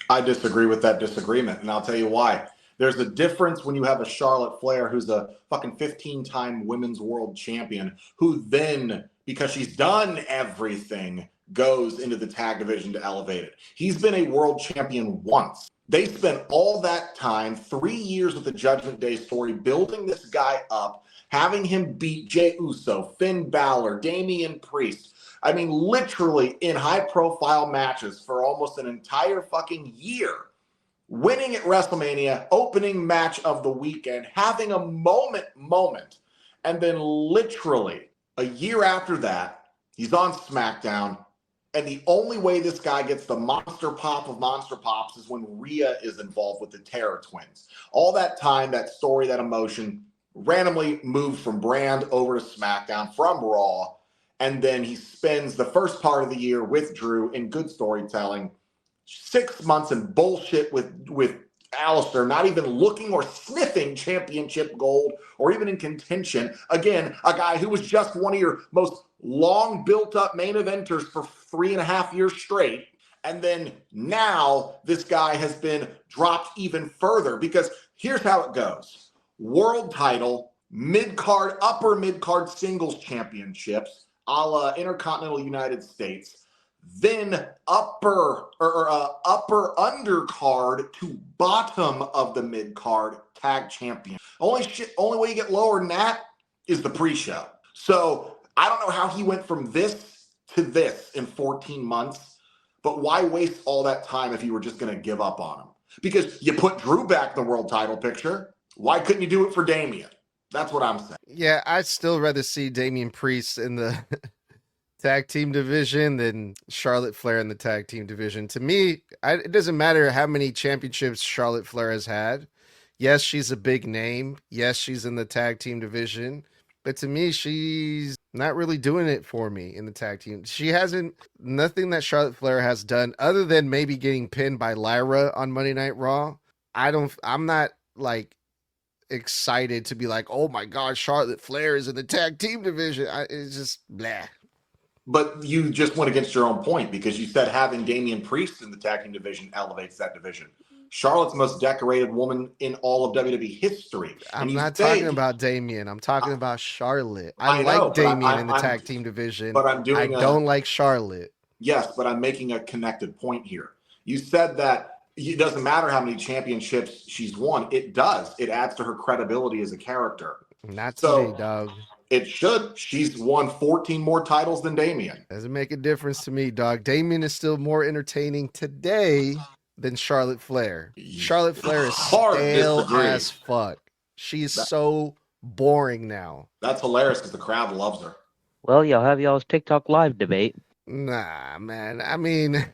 I disagree with that disagreement, and I'll tell you why. There's a difference when you have a Charlotte Flair who's a fucking 15-time women's world champion who then, because she's done everything, goes into the tag division to elevate it. He's been a world champion once. They spent all that time, 3 years with the Judgment Day story, building this guy up, having him beat Jey Uso, Finn Balor, Damian Priest. I mean, literally in high-profile matches for almost an entire fucking year. Winning at WrestleMania, opening match of the weekend, having a moment, and then literally a year after that, he's on SmackDown, And the only way this guy gets the monster pop of monster pops is when Rhea is involved with the Terror Twins. All that time, that story, that emotion randomly moved from Brand over to SmackDown from Raw. And then he spends the first part of the year with Drew in good storytelling. 6 months in bullshit with Alistair, not even looking or sniffing championship gold or even in contention. Again, a guy who was just one of your most long built-up main eventers for 3.5 years straight. And then now this guy has been dropped even further, because here's how it goes. World title, mid-card, upper mid-card singles championships, a la Intercontinental United States, then upper undercard to bottom of the mid-card tag champion. Only way you get lower than that is the pre-show. So I don't know how he went from this to this in 14 months, but why waste all that time if you were just going to give up on him? Because you put Drew back in the world title picture. Why couldn't you do it for Damian? That's what I'm saying.
Yeah, I'd still rather see Damian Priest in the tag team division than Charlotte Flair in the tag team division. To me, it doesn't matter how many championships Charlotte Flair has had. Yes, she's a big name. Yes, she's in the tag team division. But to me, she's not really doing it for me in the tag team. She hasn't, nothing that Charlotte Flair has done other than maybe getting pinned by Lyra on Monday Night Raw. I'm not like excited to be like, oh my God, Charlotte Flair is in the tag team division. It's just blah.
But you just went against your own point, because you said having Damian Priest in the tag team division elevates that division. Charlotte's most decorated woman in all of WWE history.
I'm not talking about Damian. I'm talking about Charlotte. I like Damian in the tag team division.
But I
don't like Charlotte.
Yes, but I'm making a connected point here. You said that it doesn't matter how many championships she's won. It does. It adds to her credibility as a character.
Not today, dog.
It should. She's won 14 more titles than Damian.
Doesn't make a difference to me, dog. Damian is still more entertaining today than Charlotte Flair. Charlotte Flair is stale as fuck. She's so boring now.
That's hilarious because the crowd loves her.
Well, y'all have y'all's TikTok live debate.
Nah, man. I mean,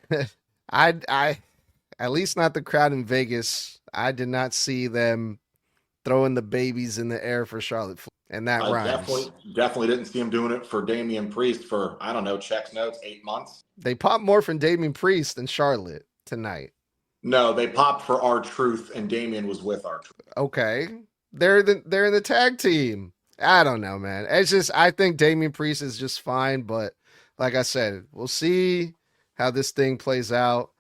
I at least not the crowd in Vegas. I did not see them throwing the babies in the air for Charlotte Flair. And that rhymes.
Definitely didn't see him doing it for Damian Priest for, I don't know, checks notes, 8 months.
They popped more from Damian Priest than Charlotte tonight.
No, they popped for R-Truth, and Damian was with R-Truth.
Okay. They're in the tag team. I don't know, man. It's just, I think Damian Priest is just fine, but like I said, we'll see how this thing plays out,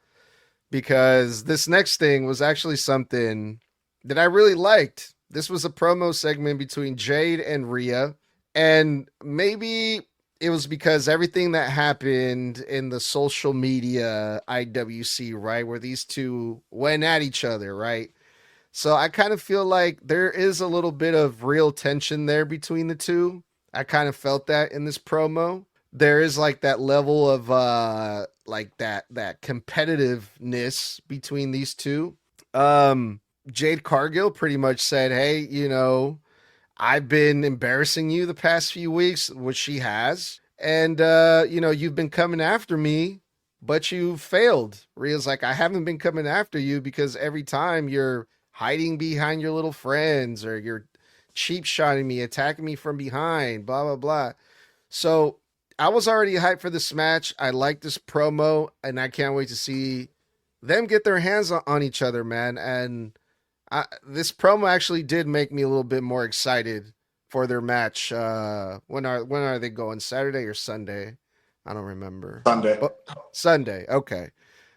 because this next thing was actually something that I really liked. This was a promo segment between Jade and Rhea, and maybe it was because everything that happened in the social media IWC, right, where these two went at each other, right? So I kind of feel like there is a little bit of real tension there between the two. I kind of felt that in this promo. There is like that level of like that competitiveness between these two. Jade Cargill pretty much said, hey, you know, I've been embarrassing you the past few weeks, which she has. And, you know, you've been coming after me, but you failed. Rhea's like, I haven't been coming after you because every time you're hiding behind your little friends, or you're cheap shotting me, attacking me from behind, blah, blah, blah. So I was already hyped for this match. I like this promo, and I can't wait to see them get their hands on each other, man. And this promo actually did make me a little bit more excited for their match. When are they going? Saturday or Sunday? I don't remember.
Sunday.
Sunday. Okay.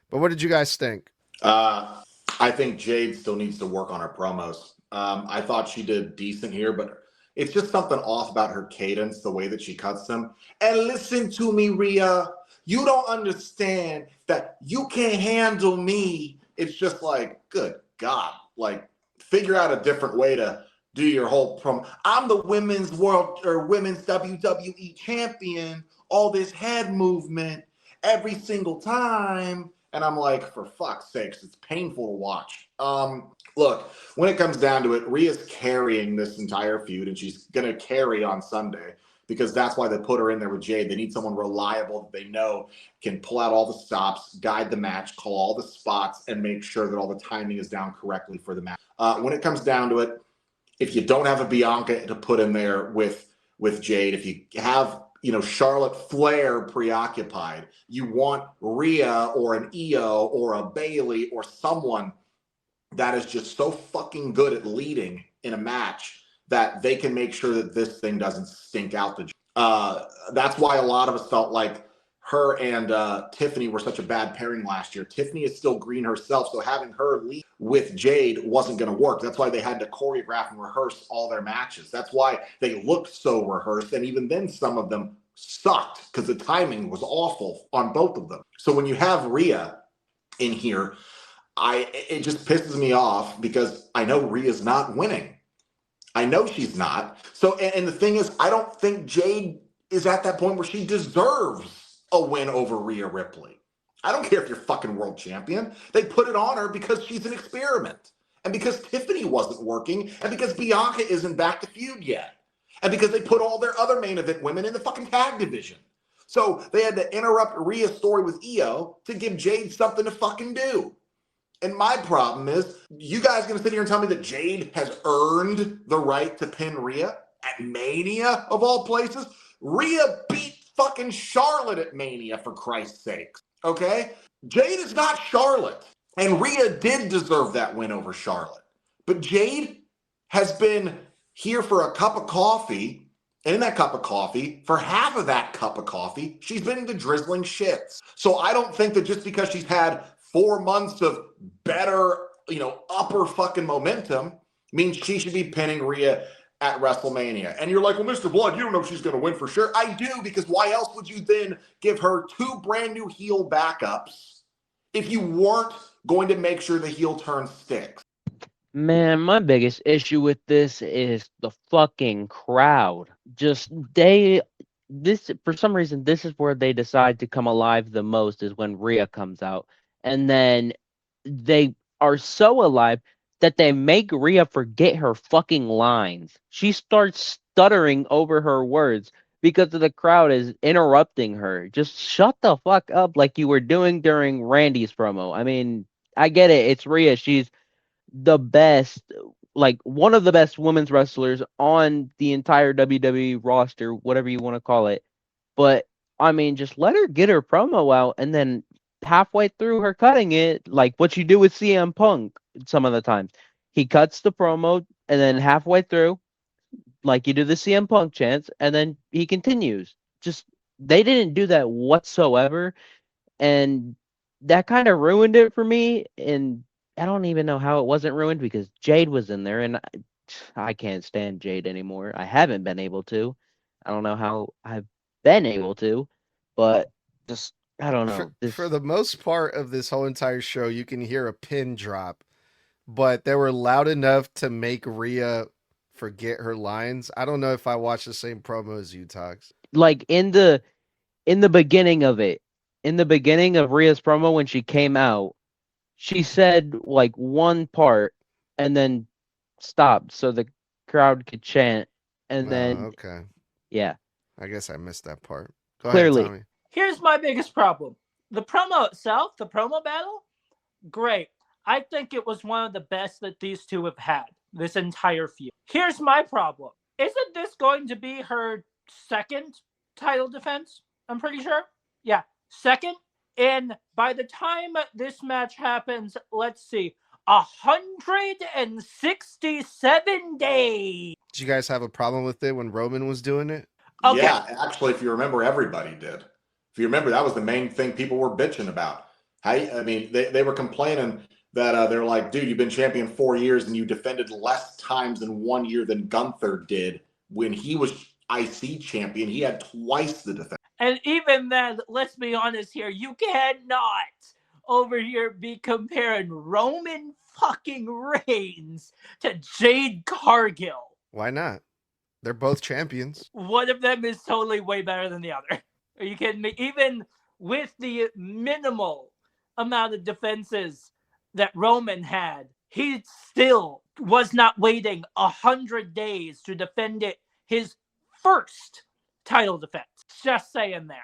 But what did you guys think?
I think Jade still needs to work on her promos. I thought she did decent here, but it's just something off about her cadence, the way that she cuts them. And listen to me, Rhea. You don't understand that you can't handle me. It's just like, good God. Like, figure out a different way to do your whole promo. I'm the women's WWE champion. All this head movement every single time. And I'm like, for fuck's sakes, it's painful to watch. Look, when it comes down to it, Rhea's carrying this entire feud, and she's going to carry on Sunday, because that's why they put her in there with Jade. They need someone reliable that they know can pull out all the stops, guide the match, call all the spots, and make sure that all the timing is down correctly for the match. When it comes down to it, if you don't have a Bianca to put in there with Jade, if you have Charlotte Flair preoccupied, you want Rhea or an Io or a Bayley or someone that is just so fucking good at leading in a match that they can make sure that this thing doesn't stink out the. That's why a lot of us felt like her and Tiffany were such a bad pairing last year. Tiffany is still green herself, so having her lead with Jade wasn't going to work. That's why they had to choreograph and rehearse all their matches. That's why they looked so rehearsed, and even then some of them sucked because the timing was awful on both of them. So when you have Rhea in here, it just pisses me off because I know Rhea's not winning. I know she's not. So, and the thing is, I don't think Jade is at that point where she deserves a win over Rhea Ripley. I don't care if you're fucking world champion. They put it on her because she's an experiment. And because Tiffany wasn't working. And because Bianca isn't back to feud yet. And because they put all their other main event women in the fucking tag division. So they had to interrupt Rhea's story with Io to give Jade something to fucking do. And my problem is, you guys going to sit here and tell me that Jade has earned the right to pin Rhea at Mania of all places? Rhea beat fucking Charlotte at Mania, for Christ's sakes. Okay? Jade is not Charlotte. And Rhea did deserve that win over Charlotte. But Jade has been here for a cup of coffee. And in that cup of coffee, for half of that cup of coffee, she's been the drizzling shits. So I don't think that just because she's had 4 months of better, upper fucking momentum means she should be pinning Rhea at WrestleMania. And you're like, well, Mr. Blood, you don't know if she's going to win for sure. I do, because why else would you then give her 2 brand new heel backups if you weren't going to make sure the heel turn sticks?
Man, my biggest issue with this is the fucking crowd. For some reason, this is where they decide to come alive the most, is when Rhea comes out. And then they are so alive that they make Rhea forget her fucking lines. She starts stuttering over her words because the crowd is interrupting her. Just shut the fuck up like you were doing during Randy's promo. I mean, I get it. It's Rhea. She's the best, like one of the best women's wrestlers on the entire WWE roster, whatever you want to call it. But, I mean, just let her get her promo out, and then halfway through her cutting it, like what you do with CM Punk some of the times. He cuts the promo, and then halfway through, like you do the CM Punk chants, and then he continues. Just, they didn't do that whatsoever, and that kind of ruined it for me, and I don't even know how it wasn't ruined, because Jade was in there, and I can't stand Jade anymore. I haven't been able to. I don't know how I've been able to, but just, I don't know.
For the most part of this whole entire show, you can hear a pin drop, but they were loud enough to make Rhea forget her lines. I don't know if I watched the same promo as you, Tox.
Like in the beginning of it, in the beginning of Rhea's promo when she came out, she said like one part and then stopped so the crowd could chant, and then
okay.
Yeah.
I guess I missed that part. Go
Clearly.
ahead, Tommy.
Here's my biggest problem. The promo itself, the promo battle, great. I think it was one of the best that these two have had this entire feud. Here's my problem. Isn't this going to be her second title defense? I'm pretty sure. Yeah, second. And by the time this match happens, let's see, 167 days.
Did you guys have a problem with it when Roman was doing it?
Okay.
Yeah, actually, if you remember, everybody did. If you remember, that was the main thing people were bitching about. I mean, they were complaining that they're like, dude, you've been champion 4 years and you defended less times in 1 year than Gunther did when he was IC champion. He had twice the defense.
And even then, let's be honest here, you cannot over here be comparing Roman fucking Reigns to Jade Cargill.
Why not? They're both champions.
One of them is totally way better than the other. Are you kidding me? Even with the minimal amount of defenses that Roman had, he still was not waiting 100 days to defend it his first title defense. Just saying there.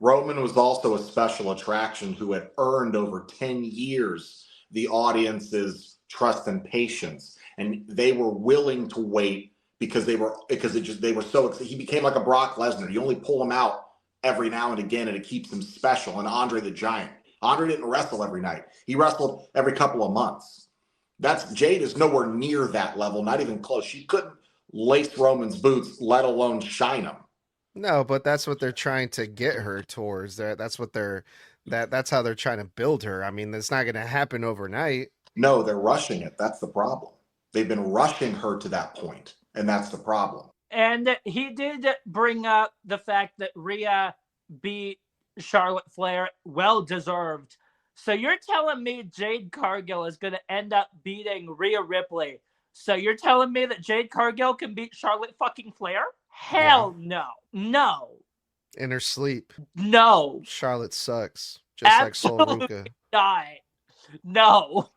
Roman was also a special attraction who had earned over 10 years the audience's trust and patience, and they were willing to wait because they were so excited. He became like a Brock Lesnar. You only pull him out every now and again, and it keeps him special. And Andre the Giant. Andre didn't wrestle every night. He wrestled every couple of months. Jade is nowhere near that level, not even close. She couldn't lace Roman's boots, let alone shine them.
No, but that's what they're trying to get her towards. That's how they're trying to build her. I mean, it's not going to happen overnight.
No, they're rushing it. That's the problem. They've been rushing her to that point, and that's the problem.
And he did bring up the fact that Rhea beat Charlotte Flair, well deserved. So you're telling me Jade Cargill is going to end up beating Rhea Ripley? So you're telling me that Jade Cargill can beat Charlotte fucking Flair? Hell no. No.
In her sleep.
No.
Charlotte sucks. Just
Absolutely
like Sol Ruka.
Not. No.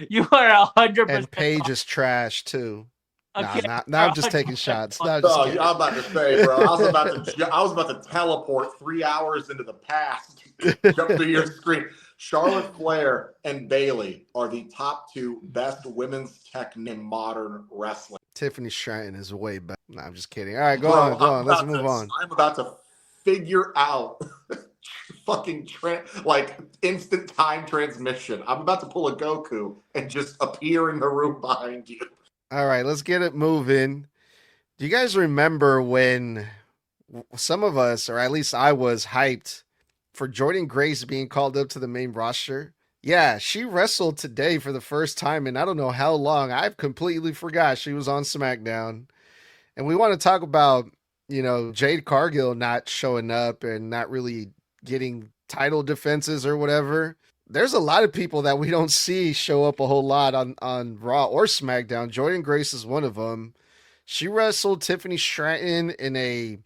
You are 100%.
And Paige is trash too.
Okay.
Nah, I'm just taking shots. No, I'm
I'm about to say, bro. I was about to teleport 3 hours into the past. Jump to your screen. Charlotte Flair and Bayley are the top 2 best women's tech in modern wrestling.
Tiffany Stratton is way better. No, I'm just kidding. All right, go on. Let's move on.
I'm about to figure out fucking instant time transmission. I'm about to pull a Goku and just appear in the room behind you.
All right, let's get it moving. Do you guys remember when some of us, or at least I was, hyped for Jordynne Grace being called up to the main roster? Yeah, she wrestled today for the first time in I don't know how long. I've completely forgot she was on SmackDown. And we want to talk about, Jade Cargill not showing up and not really getting title defenses or whatever. There's a lot of people that we don't see show up a whole lot on Raw or SmackDown. Jordynne Grace is one of them. She wrestled Tiffany Stratton in a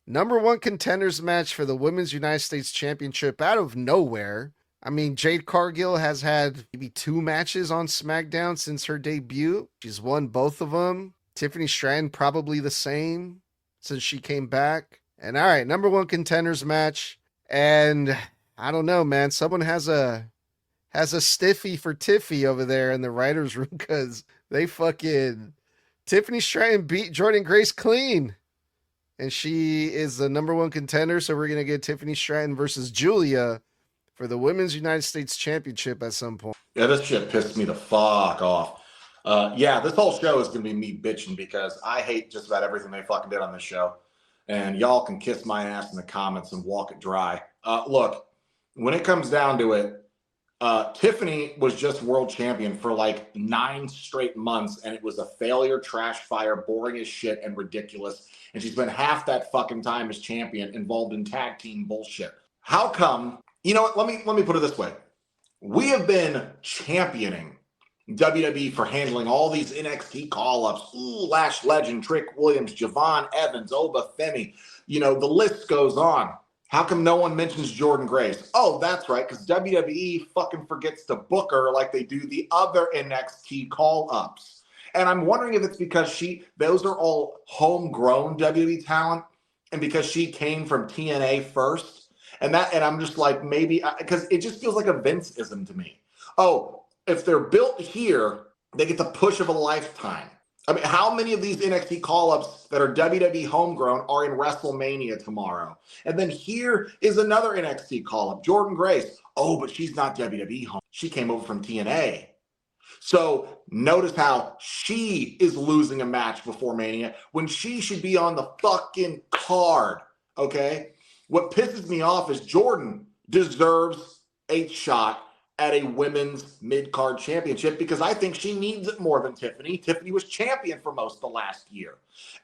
#1 contenders match for the Women's United States Championship out of nowhere. I mean, Jade Cargill has had maybe 2 matches on SmackDown since her debut. She's won both of them. Tiffany Stratton probably the same since she came back. And all right, #1 contenders match. And I don't know, man. Someone has a stiffy for Tiffy over there in the writer's room because Tiffany Stratton beat Jordynne Grace clean. And she is the #1 contender. So we're going to get Tiffany Stratton versus Giulia for the Women's United States Championship at some point.
Yeah, this shit pissed me the fuck off. This whole show is going to be me bitching because I hate just about everything they fucking did on this show. And y'all can kiss my ass in the comments and walk it dry. Look, when it comes down to it, Tiffany was just world champion for like 9 straight months, and it was a failure, trash fire, boring as shit, and ridiculous. And she spent half that fucking time as champion involved in tag team bullshit. How come? You know what? Let me put it this way. We have been championing WWE for handling all these NXT call-ups. Ooh, Lash Legend, Trick Williams, Javon Evans, Oba Femi. The list goes on. How come no one mentions Jordynne Grace? Oh, that's right, because WWE fucking forgets to book her like they do the other NXT call-ups. And I'm wondering if it's because those are all homegrown WWE talent, and because she came from TNA first. And I'm just like, maybe, because it just feels like a Vince-ism to me. Oh, if they're built here, they get the push of a lifetime. I mean, how many of these NXT call-ups that are WWE homegrown are in WrestleMania tomorrow? And then here is another NXT call-up, Jordynne Grace. Oh, but she's not WWE home. She came over from TNA. So notice how she is losing a match before Mania when she should be on the fucking card, okay? What pisses me off is Jordynne deserves a shot at a women's mid-card championship because I think she needs it more than Tiffany. Tiffany was champion for most of the last year.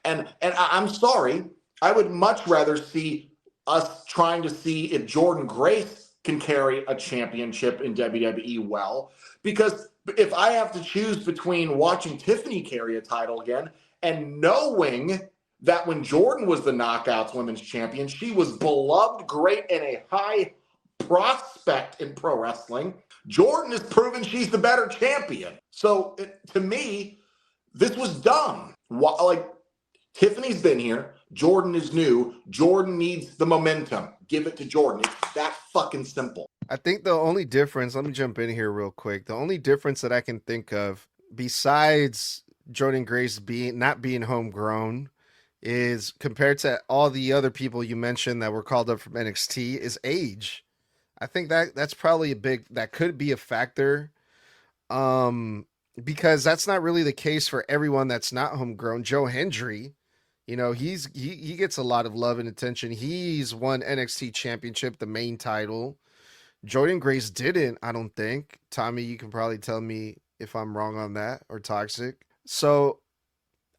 And I'm sorry, I would much rather see us trying to see if Jordynne Grace can carry a championship in WWE well. Because if I have to choose between watching Tiffany carry a title again and knowing that when Jordynne was the Knockouts Women's Champion, she was beloved, great, and a high prospect in pro wrestling, Jordynne has proven she's the better champion. So to me, this was dumb. Like, Tiffany's been here. Jordan is new. Jordan needs the momentum. Give it to Jordan. It's that fucking simple.
I think the only difference, let me jump in here real quick. The only difference that I can think of, besides Jordan Grace not being homegrown, is compared to all the other people you mentioned that were called up from NXT, is age. I think that's probably that could be a factor. Because that's not really the case for everyone that's not homegrown. Joe Hendry, he gets a lot of love and attention. He's won NXT Championship, the main title. Jordan Grace didn't, I don't think. Tommy, you can probably tell me if I'm wrong on that, or Toxic. So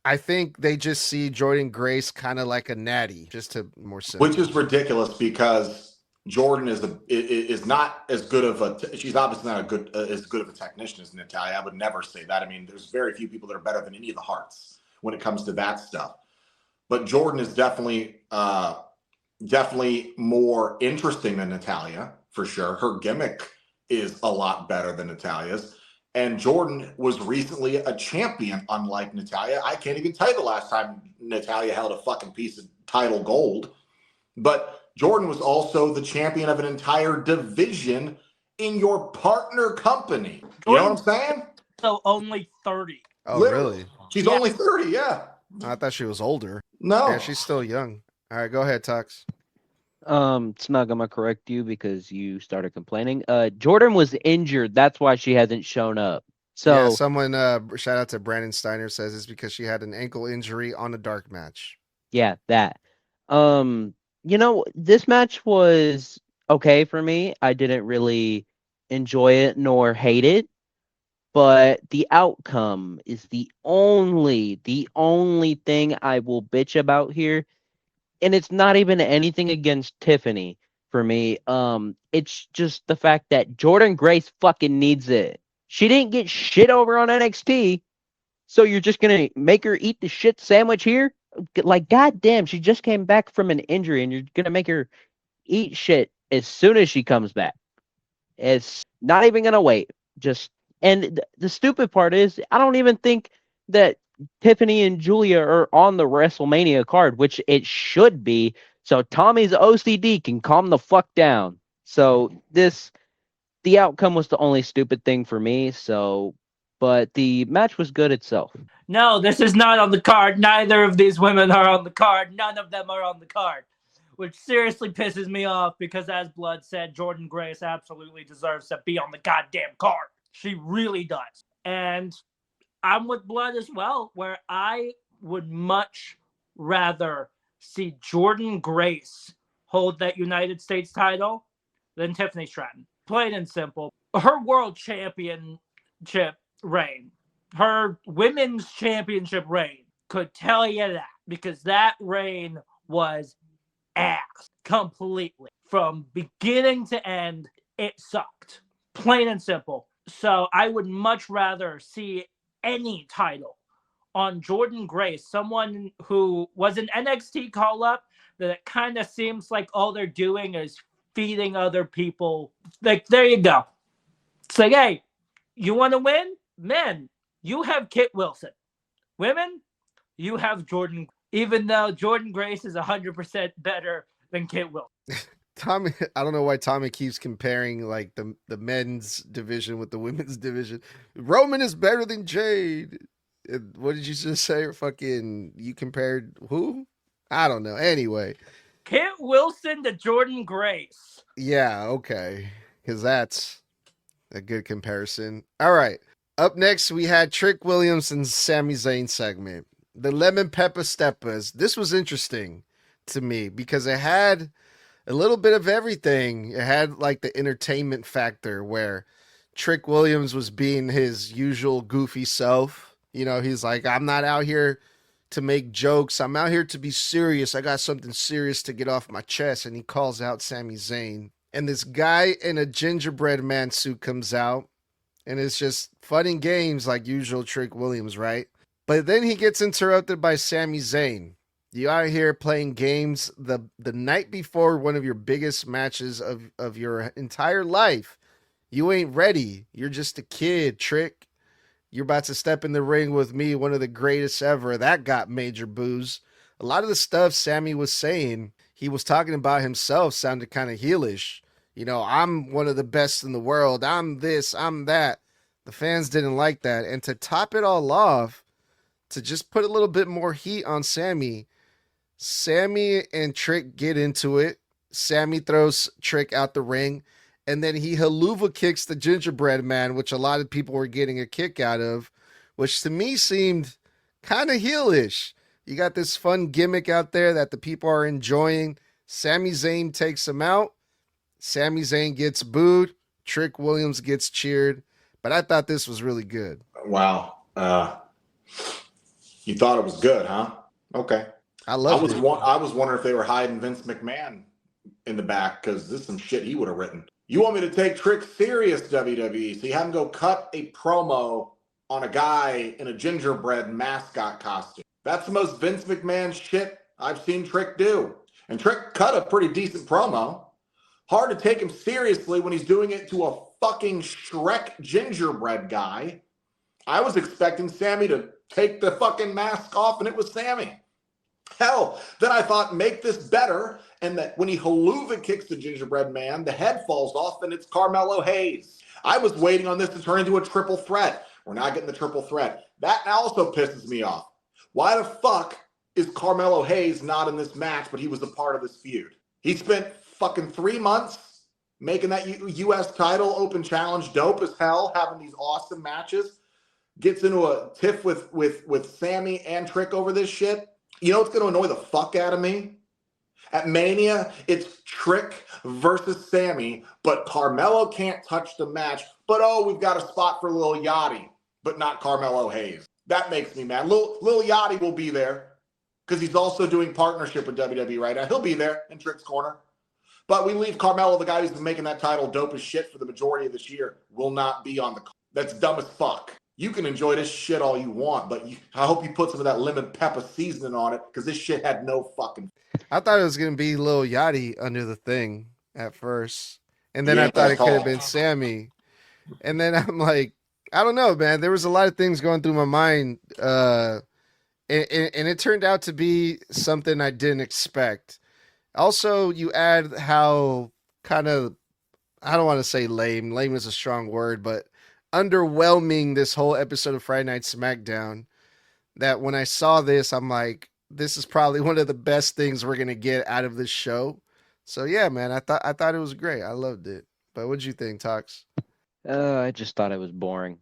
I think they just see Jordan Grace kind of like a natty, just to more simple.
Which is ridiculous because Jordan is not as good of she's obviously not as good of a technician as Natalya. I would never say that. I mean, there's very few people that are better than any of the Hearts when it comes to that stuff. But Jordan is definitely more interesting than Natalya, for sure. Her gimmick is a lot better than Natalya's. And Jordan was recently a champion, unlike Natalya. I can't even tell you the last time Natalya held a fucking piece of title gold. But Jordan was also the champion of an entire division in your partner company. You know what I'm saying?
So only 30.
Oh,
Literally.
really?
She's only 30, yeah.
I thought she was older.
No.
Yeah, she's still young. All right, go ahead, Tux.
Snug, I'm gonna correct you because you started complaining. Jordan was injured. That's why she hasn't shown up. So
yeah, someone shout out to Brandon Steiner says it's because she had an ankle injury on a dark match.
yeah, that. This match was okay for me. I didn't really enjoy it nor hate it, but the outcome is the only thing I will bitch about here. And it's not even anything against Tiffany for me. It's just the fact that Jordan Grace fucking needs it. She didn't get shit over on NXT, so you're just gonna make her eat the shit sandwich here? Like, goddamn, she just came back from an injury, and you're gonna make her eat shit as soon as she comes back. It's not even gonna wait. And the stupid part is, I don't even think that Tiffany and Giulia are on the WrestleMania card, which it should be. So Tommy's OCD can calm the fuck down. So the outcome was the only stupid thing for me. But the match was good itself.
No, this is not on the card. Neither of these women are on the card. None of them are on the card, which seriously pisses me off because, as Blood said, Jordan Grace absolutely deserves to be on the goddamn card. She really does. And I'm with Blood as well, where I would much rather see Jordan Grace hold that United States title than Tiffany Stratton. Plain and simple. Her world championship reign, her women's championship reign could tell you that, because that reign was ass completely. From beginning to end, it sucked. Plain and simple. So I would much rather see any title on Jordan Grace, someone who was an NXT call-up that it kind of seems like all they're doing is feeding other people. Like, there you go. It's like, hey, you want to win? Men, you have Kit Wilson. Women, you have Jordan. Even though Jordan Grace is 100% better than Kit Wilson.
Tommy, I don't know why Tommy keeps comparing like the men's division with the women's division. Roman is better than Jade. What did you just say? Fucking, you compared who? I don't know. Anyway,
Kit Wilson to Jordan Grace.
Yeah, okay. Because that's a good comparison. All right. Up next, we had Trick Williams and Sami Zayn segment. The Lemon Pepper Steppas. This was interesting to me because it had a little bit of everything. It had like the entertainment factor where Trick Williams was being his usual goofy self. You know, he's like, I'm not out here to make jokes. I'm out here to be serious. I got something serious to get off my chest. And he calls out Sami Zayn. And this guy in a gingerbread man suit comes out. And it's just fun and games like usual Trick Williams, right? But then he gets interrupted by Sami Zayn. You out here playing games the night before one of your biggest matches of your entire life. You ain't ready. You're just a kid, Trick. You're about to step in the ring with me, one of the greatest ever. That got major boos. a lot of the stuff Sammy was saying, he was talking about himself, sounded kind of heelish. You know, I'm one of the best in the world. I'm this, I'm that. The fans didn't like that. And to top it all off, to just put a little bit more heat on Sammy, Sammy and Trick get into it. Sammy throws Trick out the ring, and then he haluva kicks the gingerbread man, which a lot of people were getting a kick out of, which to me seemed kind of heelish. You got this fun gimmick out there that the people are enjoying. Sami Zayn takes him out. Sami Zayn gets booed. Trick Williams gets cheered. But I thought this was really good.
Wow. You thought it was good, huh? Okay.
I loved it.
I was wondering if they were hiding Vince McMahon in the back because this is some shit he would have written. You want me to take Trick serious, WWE? So you have him go cut a promo on a guy in a gingerbread mascot costume. That's the most Vince McMahon shit I've seen Trick do. And Trick cut a pretty decent promo. Hard to take him seriously when he's doing it to a fucking Shrek gingerbread guy. I was expecting Sammy to take the fucking mask off, and it was Sammy. Hell, then I thought, make this better, and that when he haluva kicks the gingerbread man, the head falls off, and it's Carmelo Hayes. I was waiting on this to turn into a triple threat. We're not getting the triple threat. That also pisses me off. Why the fuck is Carmelo Hayes not in this match, but he was a part of this feud? He spent fucking 3 months making that U.S. title open challenge dope as hell, having these awesome matches. Gets into a tiff with Sammy and Trick over this shit. You know what's going to annoy the fuck out of me? At Mania, it's Trick versus Sammy, but Carmelo can't touch the match. But oh, we've got a spot for Lil Yachty, but not Carmelo Hayes. That makes me mad. Lil Yachty will be there because he's also doing partnership with WWE right now. He'll be there in Trick's corner. But we leave Carmelo, the guy who's been making that title dope as shit for the majority of this year, will not be on the card. That's dumb as fuck. You can enjoy this shit all you want, but I hope you put some of that lemon pepper seasoning on it because this shit had no fucking...
I thought it was going to be Lil Yachty under the thing at first. And then I thought it could have been Sammy. And then I'm like, I don't know, man. There was a lot of things going through my mind. And it turned out to be something I didn't expect. Also, you add how kind of, I don't want to say lame. Lame is a strong word, but underwhelming this whole episode of Friday Night SmackDown, that when I saw this, I'm like, this is probably one of the best things we're gonna get out of this show. So yeah, man, I thought it was great. I loved it. But what'd you think, Tox?
I just thought it was boring.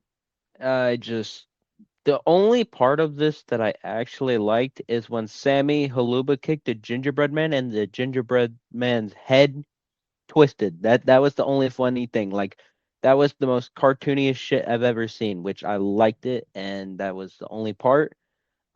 The only part of this that I actually liked is when Sammy haluba kicked the gingerbread man and the gingerbread man's head twisted. That was the only funny thing. Like, that was the most cartooniest shit I've ever seen, which I liked it, and that was the only part.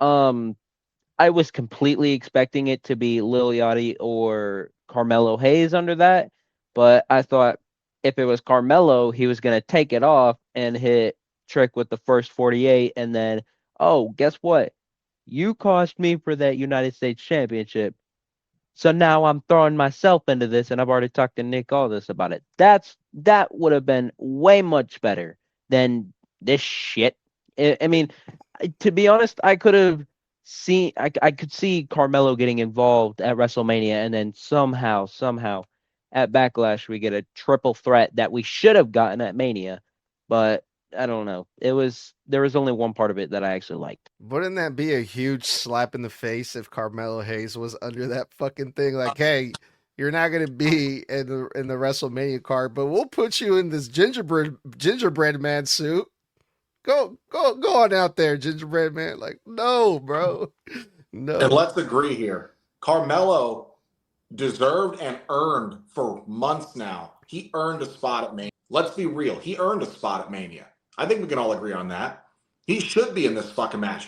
I was completely expecting it to be Lil Yachty or Carmelo Hayes under that, but I thought if it was Carmelo, he was going to take it off and hit Trick with the first 48, and then, oh, guess what? You cost me for that United States Championship. So now I'm throwing myself into this, and I've already talked to Nick Aldis about it. That would have been way much better than this shit. I mean, to be honest, I could see Carmelo getting involved at WrestleMania, and then somehow at Backlash we get a triple threat that we should have gotten at Mania, but I don't know. There was only one part of it that I actually liked.
Wouldn't that be a huge slap in the face if Carmelo Hayes was under that fucking thing? Like, hey, you're not gonna be in the WrestleMania card, but we'll put you in this gingerbread man suit. Go on out there, gingerbread man. Like, no, bro. No.
And let's agree here. Carmelo deserved and earned for months now. He earned a spot at Mania. Let's be real. He earned a spot at Mania. I think we can all agree on that. He should be in this fucking match.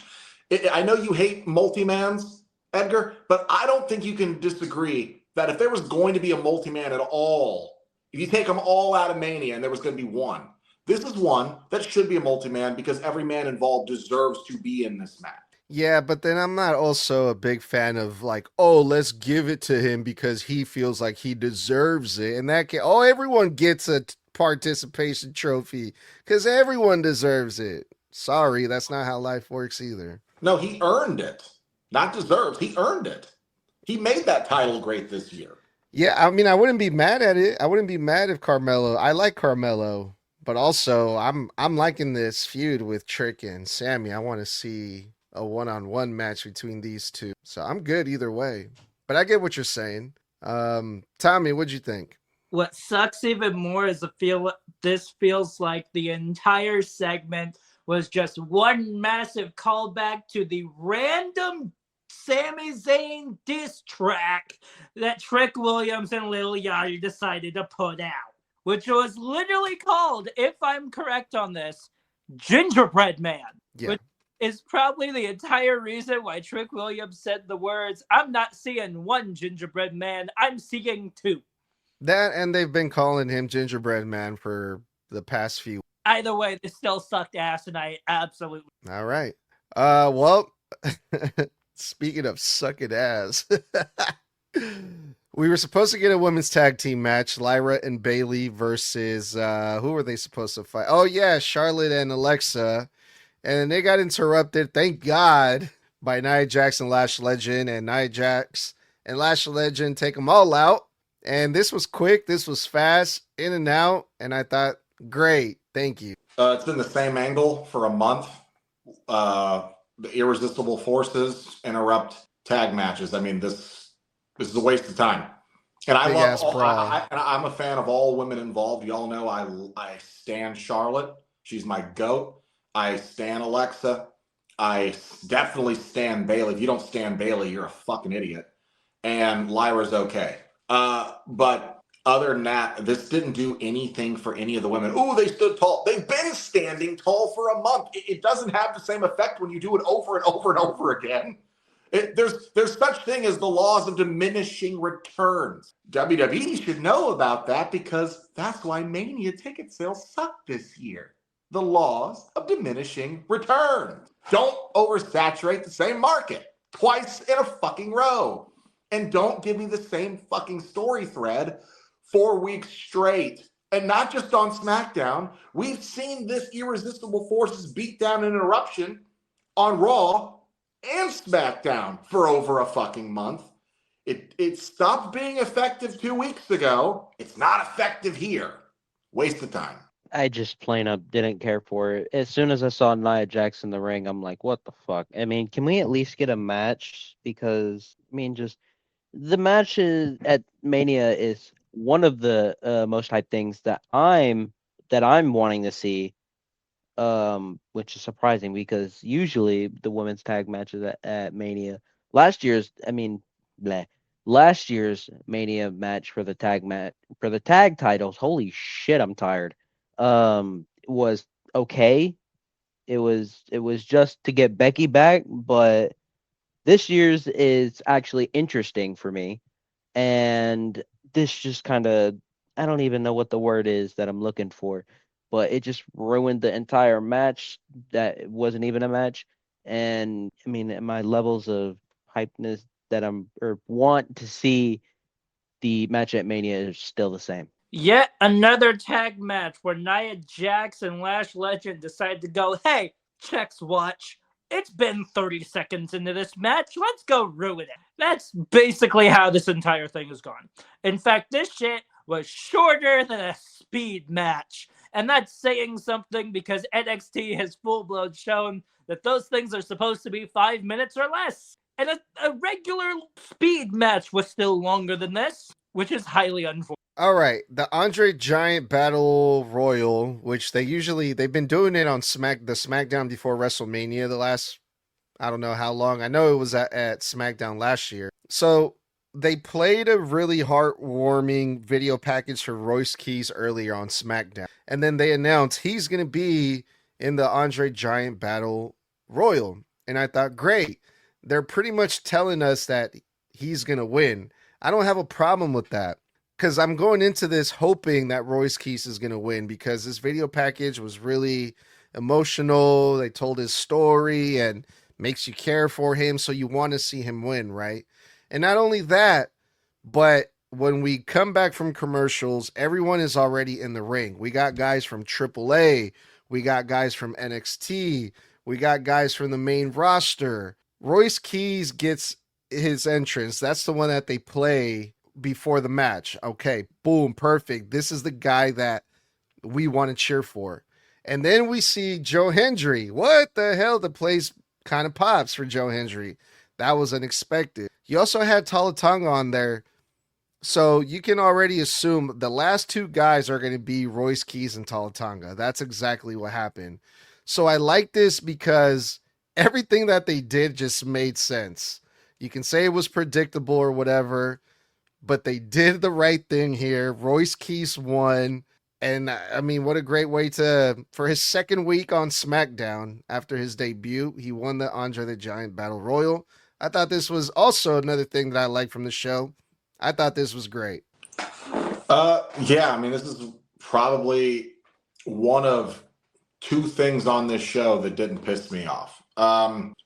I know you hate multi-mans, Edgar, but I don't think you can disagree that if there was going to be a multi-man at all, if you take them all out of Mania and there was going to be one, this is one that should be a multi-man because every man involved deserves to be in this match.
Yeah, but then I'm not also a big fan of like, oh, let's give it to him because he feels like he deserves it. And that everyone gets a participation trophy because everyone deserves it. Sorry, that's not how life works either.
No, he earned it. Not deserves. He earned it. He made that title great this year.
Yeah, I mean, I wouldn't be mad at it. I wouldn't be mad if Carmelo. I like Carmelo, but also I'm liking this feud with Trick and Sammy. I want to see a one-on-one match between these two. So I'm good either way. But I get what you're saying. Tommy, what'd you think?
What sucks even more is this feels like the entire segment was just one massive callback to the random Sami Zayn diss track that Trick Williams and Lil Yachty decided to put out, which was literally called, if I'm correct on this, Gingerbread Man.
Yeah.
Which is probably the entire reason why Trick Williams said the words, "I'm not seeing one gingerbread man, I'm seeing two."
That, and they've been calling him Gingerbread Man for the past few.
Either way, this still sucked ass, and I absolutely.
All right. Well, speaking of sucking ass, we were supposed to get a women's tag team match, Lyra and Bailey versus who were they supposed to fight? Oh yeah, Charlotte and Alexa, and they got interrupted. Thank God by Nia Jax and Lash Legend, and Nia Jax and Lash Legend take them all out. And this was quick. This was fast, in and out. And I thought, great, thank you.
It's been the same angle for a month. The irresistible forces interrupt tag matches. I mean, this is a waste of time. And I love. I'm a fan of all women involved. Y'all know I stan Charlotte. She's my goat. I stan Alexa. I definitely stan Bailey. If you don't stan Bailey, you're a fucking idiot. And Lyra's okay. But other than that, this didn't do anything for any of the women. Ooh, they stood tall. They've been standing tall for a month. It doesn't have the same effect when you do it over and over and over again. There's such thing as the laws of diminishing returns. WWE should know about that because that's why Mania ticket sales suck this year. The laws of diminishing returns. Don't oversaturate the same market twice in a fucking row. And don't give me the same fucking story thread 4 weeks straight. And not just on SmackDown. We've seen this irresistible forces beat down an interruption on Raw and SmackDown for over a fucking month. It stopped being effective 2 weeks ago. It's not effective here. Waste of time.
I just plain up didn't care for it. As soon as I saw Nia Jax in the ring, I'm like, what the fuck? I mean, can we at least get a match? Because, I mean, just the matches at Mania is one of the most hyped things that I'm wanting to see, which is surprising because usually the women's tag matches at Mania, last year's Mania match for the tag titles, holy shit, I'm tired. Was okay. It was just to get Becky back, but this year's is actually interesting for me. And this just kind of, I don't even know what the word is that I'm looking for, but it just ruined the entire match that wasn't even a match. And I mean, my levels of hypeness that want to see the match at Mania is still the same.
Yet another tag match where Nia Jax and Lash Legend decide to go, hey, checks watch. It's been 30 seconds into this match. Let's go ruin it. That's basically how this entire thing has gone. In fact, this shit was shorter than a speed match. And that's saying something because NXT has full-blown shown that those things are supposed to be 5 minutes or less. And a regular speed match was still longer than this, which is highly unfortunate.
All right, the Andre Giant Battle Royal, which they've been doing it on the SmackDown before WrestleMania the last, I don't know how long. I know it was at SmackDown last year. So they played a really heartwarming video package for Royce Keys earlier on SmackDown. And then they announced he's going to be in the Andre Giant Battle Royal. And I thought, great. They're pretty much telling us that he's going to win. I don't have a problem with that. Because I'm going into this hoping that Royce Keys is going to win because this video package was really emotional. They told his story and makes you care for him. So you want to see him win, right? And not only that, but when we come back from commercials, everyone is already in the ring. We got guys from AAA. We got guys from NXT. We got guys from the main roster. Royce Keys gets his entrance. That's the one that they play before the match. Okay, boom, perfect. This is the guy that we want to cheer for. And then we see Joe Hendry. What the hell? The place kind of pops for Joe Hendry. That was unexpected. You also had Talatonga on there. So you can already assume the last two guys are going to be Royce Keys and Talatonga. That's exactly what happened. So I like this because everything that they did just made sense. You can say it was predictable or whatever, but they did the right thing here. Royce Keys won. And I mean, what a great way for his second week on SmackDown after his debut. He won the Andre the Giant Battle Royal. I thought this was also another thing that I liked from the show. I thought this was great.
Yeah, I mean, this is probably one of two things on this show that didn't piss me off.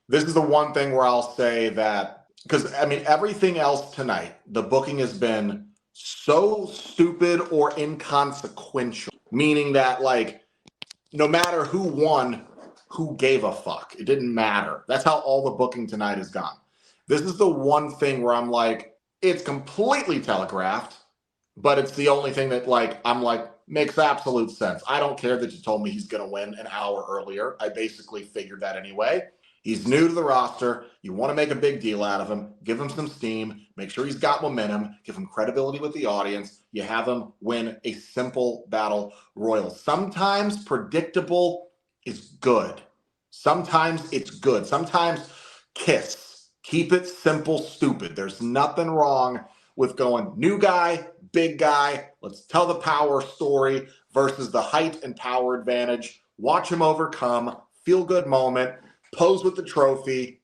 This is the one thing where I'll say that, because I mean, everything else tonight, the booking has been so stupid or inconsequential, meaning that, like, no matter who won, who gave a fuck? It didn't matter. That's how all the booking tonight has gone. This is the one thing where I'm like, it's completely telegraphed, but it's the only thing that, like, I'm like, makes absolute sense. I don't care that you told me he's going to win an hour earlier. I basically figured that anyway. He's new to the roster. You want to make a big deal out of him. Give him some steam. Make sure he's got momentum. Give him credibility with the audience. You have him win a simple battle royal. Sometimes predictable is good. Sometimes it's good. Sometimes kiss. Keep it simple, stupid. There's nothing wrong with going new guy, big guy. Let's tell the power story versus the height and power advantage. Watch him overcome. Feel good moment. Pose with the trophy.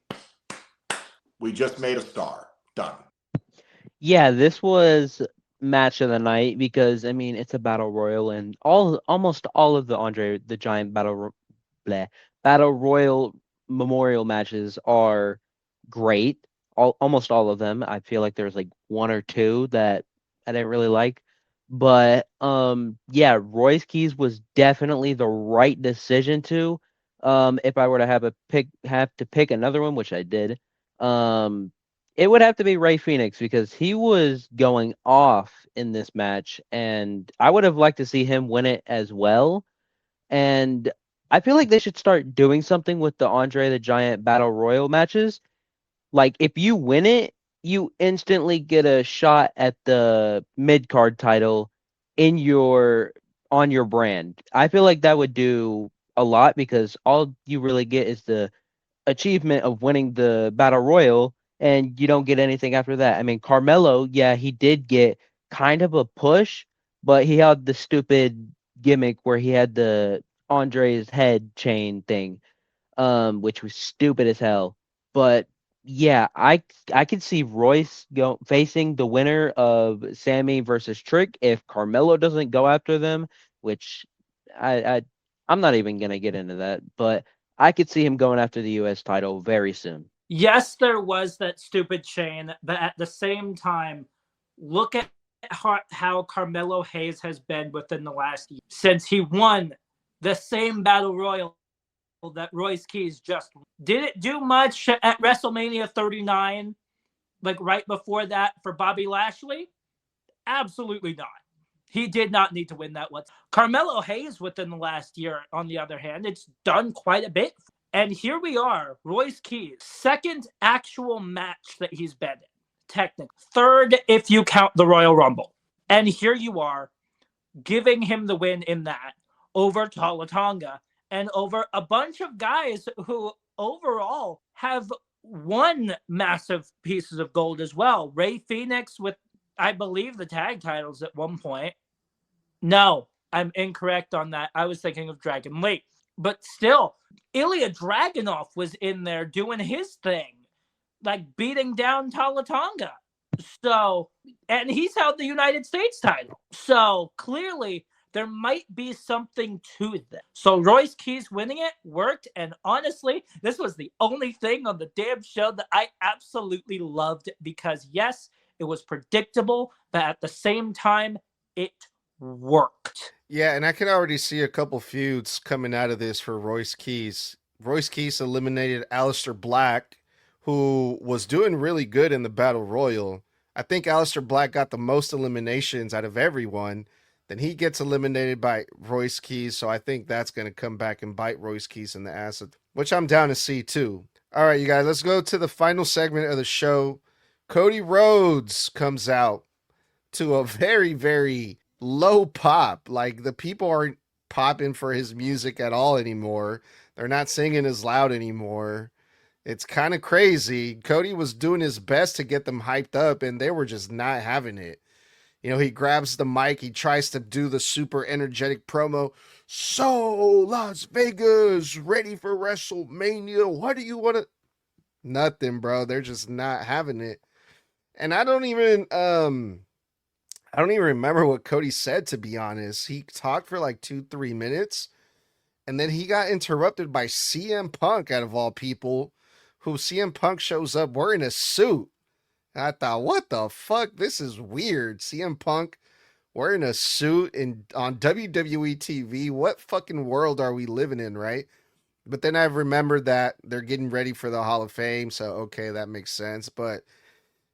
We just made a star. Done.
Yeah, this was match of the night because I mean it's a battle royal and almost all of the Andre the Giant battle royal memorial matches are great. Almost all of them. I feel like there's like one or two that I didn't really like. But yeah, Royce Keys was definitely the right decision to. If I were to have to pick another one, which I did, um it would have to be Ray Phoenix because he was going off in this match and I would have liked to see him win it as well. And I feel like they should start doing something with the Andre the Giant Battle Royal matches. Like if you win it, you instantly get a shot at the mid card title in your on your brand. I feel like that would do a lot because all you really get is the achievement of winning the battle royal and you don't get anything after that. I mean, Carmelo, yeah, he did get kind of a push, but he had the stupid gimmick where he had the Andre's head chain thing, which was stupid as hell. But yeah, I could see Royce facing the winner of Sammy versus Trick if Carmelo doesn't go after them, which I I'm not even gonna get into that, but I could see him going after the U.S. title very soon.
Yes, there was that stupid chain, but at the same time, look at how Carmelo Hayes has been within the last year since he won the same battle royal that Royce Keys just won. Did it do much at WrestleMania 39, like right before that for Bobby Lashley? Absolutely not. He did not need to win that one. Carmelo Hayes within the last year, on the other hand, it's done quite a bit. And here we are, Royce Keys, second actual match that he's been in, technically. Third, if you count the Royal Rumble. And here you are, giving him the win in that over Talatonga and over a bunch of guys who overall have won massive pieces of gold as well. Ray Phoenix with, I believe, the tag titles at one point. No, I'm incorrect on that. I was thinking of Dragon Lee. But still, Ilya Dragunov was in there doing his thing, like beating down Talatonga. So, and he's held the United States title. So clearly, there might be something to that. So Royce Keys winning it worked. And honestly, this was the only thing on the damn show that I absolutely loved because, yes, it was predictable, but at the same time, it worked.
Yeah, and I can already see a couple feuds coming out of this for Royce Keys. Royce Keys eliminated Aleister Black, who was doing really good in the Battle Royal. I think Aleister Black got the most eliminations out of everyone. Then he gets eliminated by Royce Keys, so I think that's going to come back and bite Royce Keys in the ass, which I'm down to see too. All right, you guys, let's go to the final segment of the show. Cody Rhodes comes out to a very, very low pop. Like, the people aren't popping for his music at all anymore. They're not singing as loud anymore. It's kind of crazy. Cody was doing his best to get them hyped up, and they were just not having it. You know, he grabs the mic. He tries to do the super energetic promo. So, Las Vegas, ready for WrestleMania. What do you want to... Nothing, bro. They're just not having it. And I don't even remember what Cody said, to be honest. He talked for like 2-3 minutes, and then he got interrupted by CM Punk, out of all people, who CM Punk shows up wearing a suit. And I thought, what the fuck? This is weird. CM Punk wearing a suit on WWE TV. What fucking world are we living in, right? But then I remembered that they're getting ready for the Hall of Fame, so okay, that makes sense. But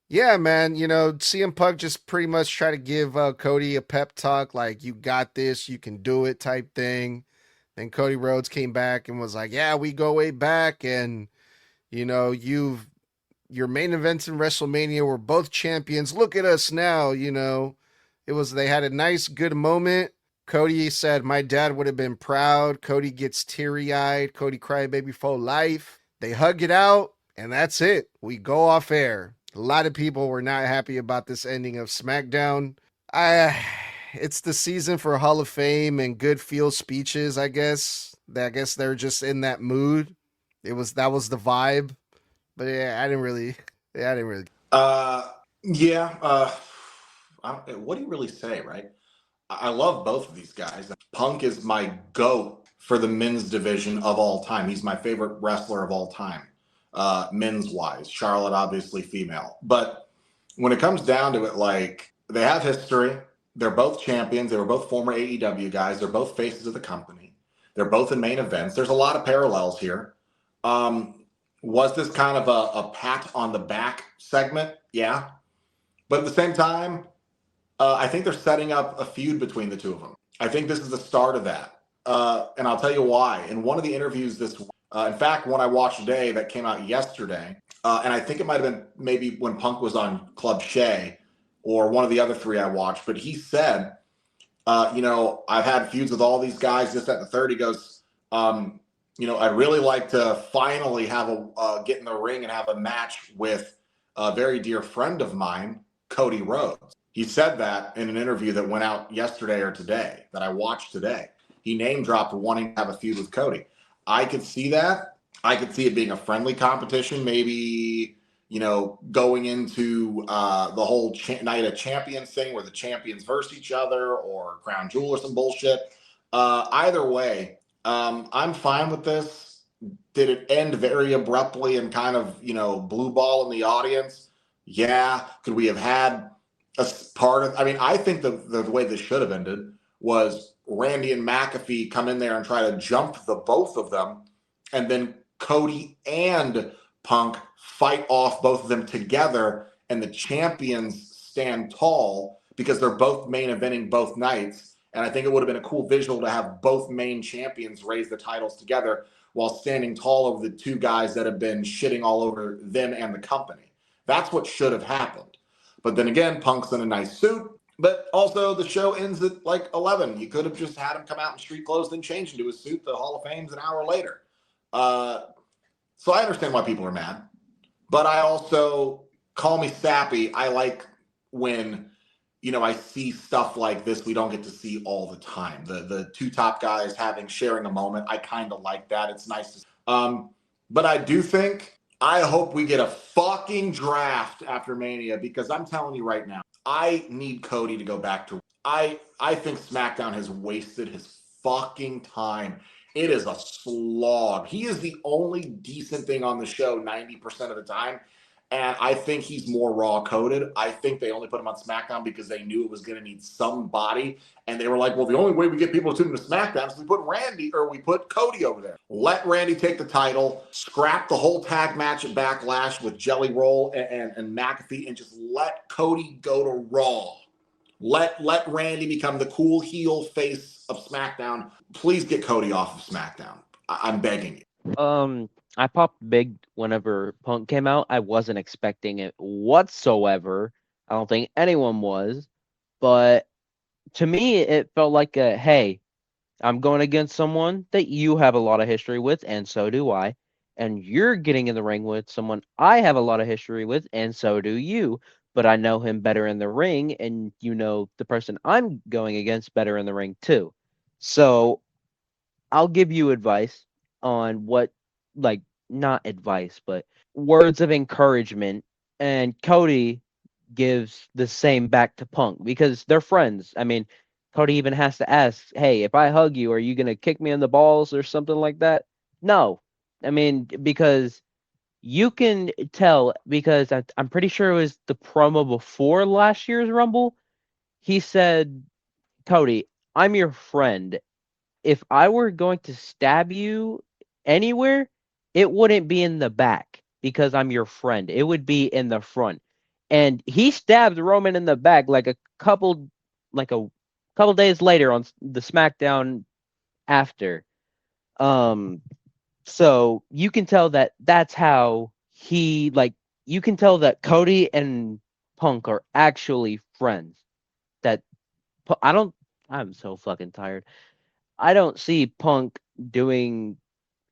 yeah, man, you know, CM Punk just pretty much try to give Cody a pep talk, like, you got this, you can do it type thing. Then Cody Rhodes came back and was like, yeah, we go way back, and, you know, your main events in WrestleMania were both champions. Look at us now, you know. They had a nice, good moment. Cody said, my dad would have been proud. Cody gets teary-eyed. Cody crybaby for life. They hug it out, and that's it. We go off air. A lot of people were not happy about this ending of SmackDown. It's the season for Hall of Fame and good feel speeches, I guess. I guess they're just in that mood. That was the vibe. But yeah, I didn't really.
What do you really say, right? I love both of these guys. Punk is my GOAT for the men's division of all time. He's my favorite wrestler of all time, men's wise. Charlotte, obviously female. But when it comes down to it, like, they have history. They're both champions. They were both former AEW guys. They're both faces of the company. They're both in main events. There's a lot of parallels here. Was this kind of a pat on the back segment? Yeah. But at the same time, I think they're setting up a feud between the two of them. I think this is the start of that. And I'll tell you why. In one of the interviews this week, in fact, one I watched today that came out yesterday, and I think it might have been maybe when Punk was on Club Shay or one of the other three I watched, but he said, you know, I've had feuds with all these guys, this, that, and the third. He goes, you know, I'd really like to finally have get in the ring and have a match with a very dear friend of mine, Cody Rhodes. He said that in an interview that went out yesterday or today that I watched today. He name dropped wanting to have a feud with Cody. I could see that. I could see it being a friendly competition, maybe, you know, going into the whole Night of Champions thing where the champions verse each other, or Crown Jewel or some bullshit. Either way, I'm fine with this. Did it end very abruptly and kind of, you know, blue ball in the audience? Yeah. Could we have had a part of, I mean, I think the way this should have ended was Randy and McAfee come in there and try to jump the both of them, and then Cody and Punk fight off both of them together, and the champions stand tall because they're both main eventing both nights. And I think it would have been a cool visual to have both main champions raise the titles together while standing tall over the two guys that have been shitting all over them and the company. That's what should have happened. But then again, Punk's in a nice suit. But also, the show ends at like 11. You could have just had him come out in street clothes, then change into his suit. The Hall of Fame's an hour later. So I understand why people are mad. But I also, call me sappy, I like when, you know, I see stuff like this we don't get to see all the time. The two top guys sharing a moment. I kind of like that. It's nice to but I do think, I hope we get a fucking draft after Mania, because I'm telling you right now, I need Cody to go back to. I think SmackDown has wasted his fucking time. It is a slog. He is the only decent thing on the show 90% of the time. And I think he's more raw coded. I think they only put him on SmackDown because they knew it was going to need somebody. And they were like, well, the only way we get people to tune to SmackDown is we put Cody over there. Let Randy take the title, scrap the whole tag match at Backlash with Jelly Roll and McAfee, and just let Cody go to Raw. Let Randy become the cool heel face of SmackDown. Please get Cody off of SmackDown. I'm begging you.
I popped big whenever Punk came out. I wasn't expecting it whatsoever. I don't think anyone was. But to me, it felt like hey, I'm going against someone that you have a lot of history with, and so do I. And you're getting in the ring with someone I have a lot of history with, and so do you. But I know him better in the ring, and you know the person I'm going against better in the ring too. So I'll give you advice on what, like, not advice, but words of encouragement. And Cody gives the same back to Punk because they're friends. I mean, Cody even has to ask, hey, if I hug you, are you going to kick me in the balls or something like that? No. I mean, because you can tell, because I'm pretty sure it was the promo before last year's Rumble. He said, Cody, I'm your friend. If I were going to stab you anywhere, it wouldn't be in the back because I'm your friend. It would be in the front. And he stabbed Roman in the back like a couple days later on the SmackDown after. So you can tell that that's how you can tell that Cody and Punk are actually friends. That I'm so fucking tired. I don't see Punk doing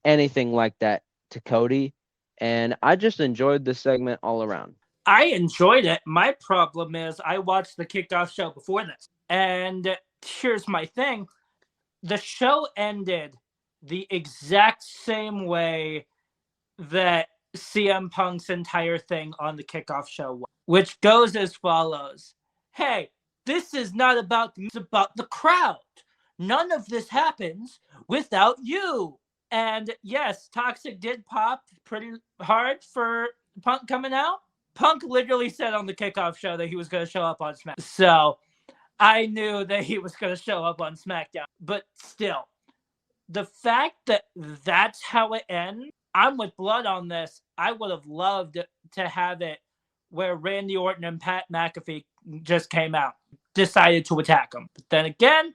anything like that to Cody, and I just enjoyed the segment all around.
I enjoyed it. My problem is I watched the kickoff show before this, and here's my thing. The show ended the exact same way that CM Punk's entire thing on the kickoff show was, which goes as follows. Hey, this is not about me, it's about the crowd. None of this happens without you. And yes, Toxic did pop pretty hard for Punk coming out. Punk literally said on the kickoff show that he was going to show up on SmackDown. So I knew that he was going to show up on SmackDown. But still, the fact that that's how it ends, I'm with Blood on this. I would have loved to have it where Randy Orton and Pat McAfee just came out, decided to attack him. But then again,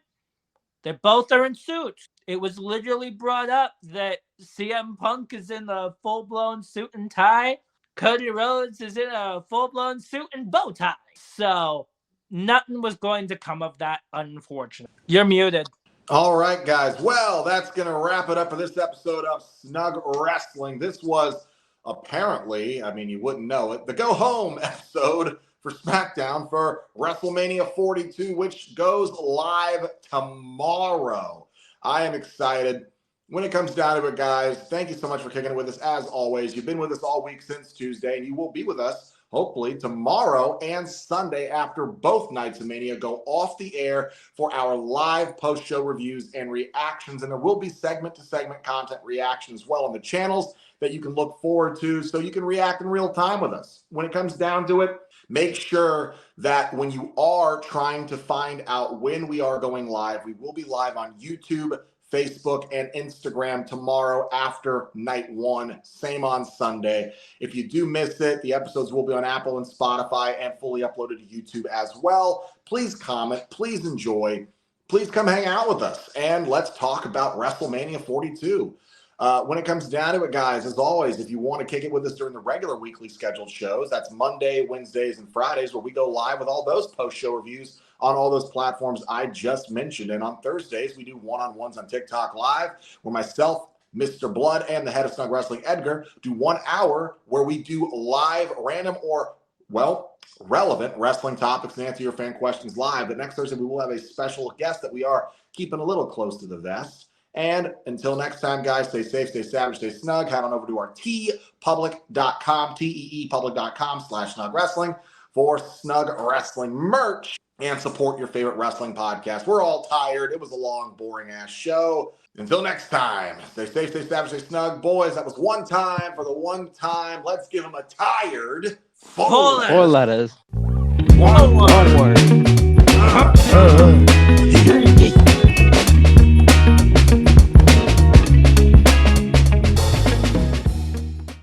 they both are in suits. It was literally brought up that CM Punk is in a full-blown suit and tie. Cody Rhodes is in a full-blown suit and bow tie. So nothing was going to come of that, unfortunately. You're muted.
All right, guys. Well, that's going to wrap it up for this episode of Snug Wrestling. This was apparently, I mean, you wouldn't know it, the go-home episode for SmackDown for WrestleMania 42, which goes live tomorrow. I am excited. When it comes down to it, guys, thank you so much for kicking it with us. As always, you've been with us all week since Tuesday, and you will be with us hopefully tomorrow and Sunday after both nights of Mania go off the air for our live post-show reviews and reactions. And there will be segment-to-segment content reaction as well on the channels that you can look forward to so you can react in real time with us. When it comes down to it, make sure that when you are trying to find out when we are going live, we will be live on YouTube, Facebook, and Instagram tomorrow after night one. Same on Sunday. If you do miss it, the episodes will be on Apple and Spotify and fully uploaded to YouTube as well. Please comment. Please enjoy. Please come hang out with us. And let's talk about WrestleMania 42. When it comes down to it, guys, as always, if you want to kick it with us during the regular weekly scheduled shows, that's Monday, Wednesdays, and Fridays, where we go live with all those post-show reviews on all those platforms I just mentioned. And on Thursdays, we do one-on-ones on TikTok Live, where myself, Mr. Blood, and the head of Snug Wrestling, Edgar, do 1 hour where we do live, random, or, well, relevant wrestling topics and answer your fan questions live. But next Thursday, we will have a special guest that we are keeping a little close to the vest. And until next time, guys, stay safe, stay savage, stay snug. Head on over to our teepublic.com, teepublic.com/snug wrestling for Snug Wrestling merch. and support your favorite wrestling podcast. We're all tired. It was a long, boring-ass show. Until next time, stay safe, stay savage, stay snug. Boys, that was one time for the one time. Let's give them a tired
Four
Four letters.
One
One word.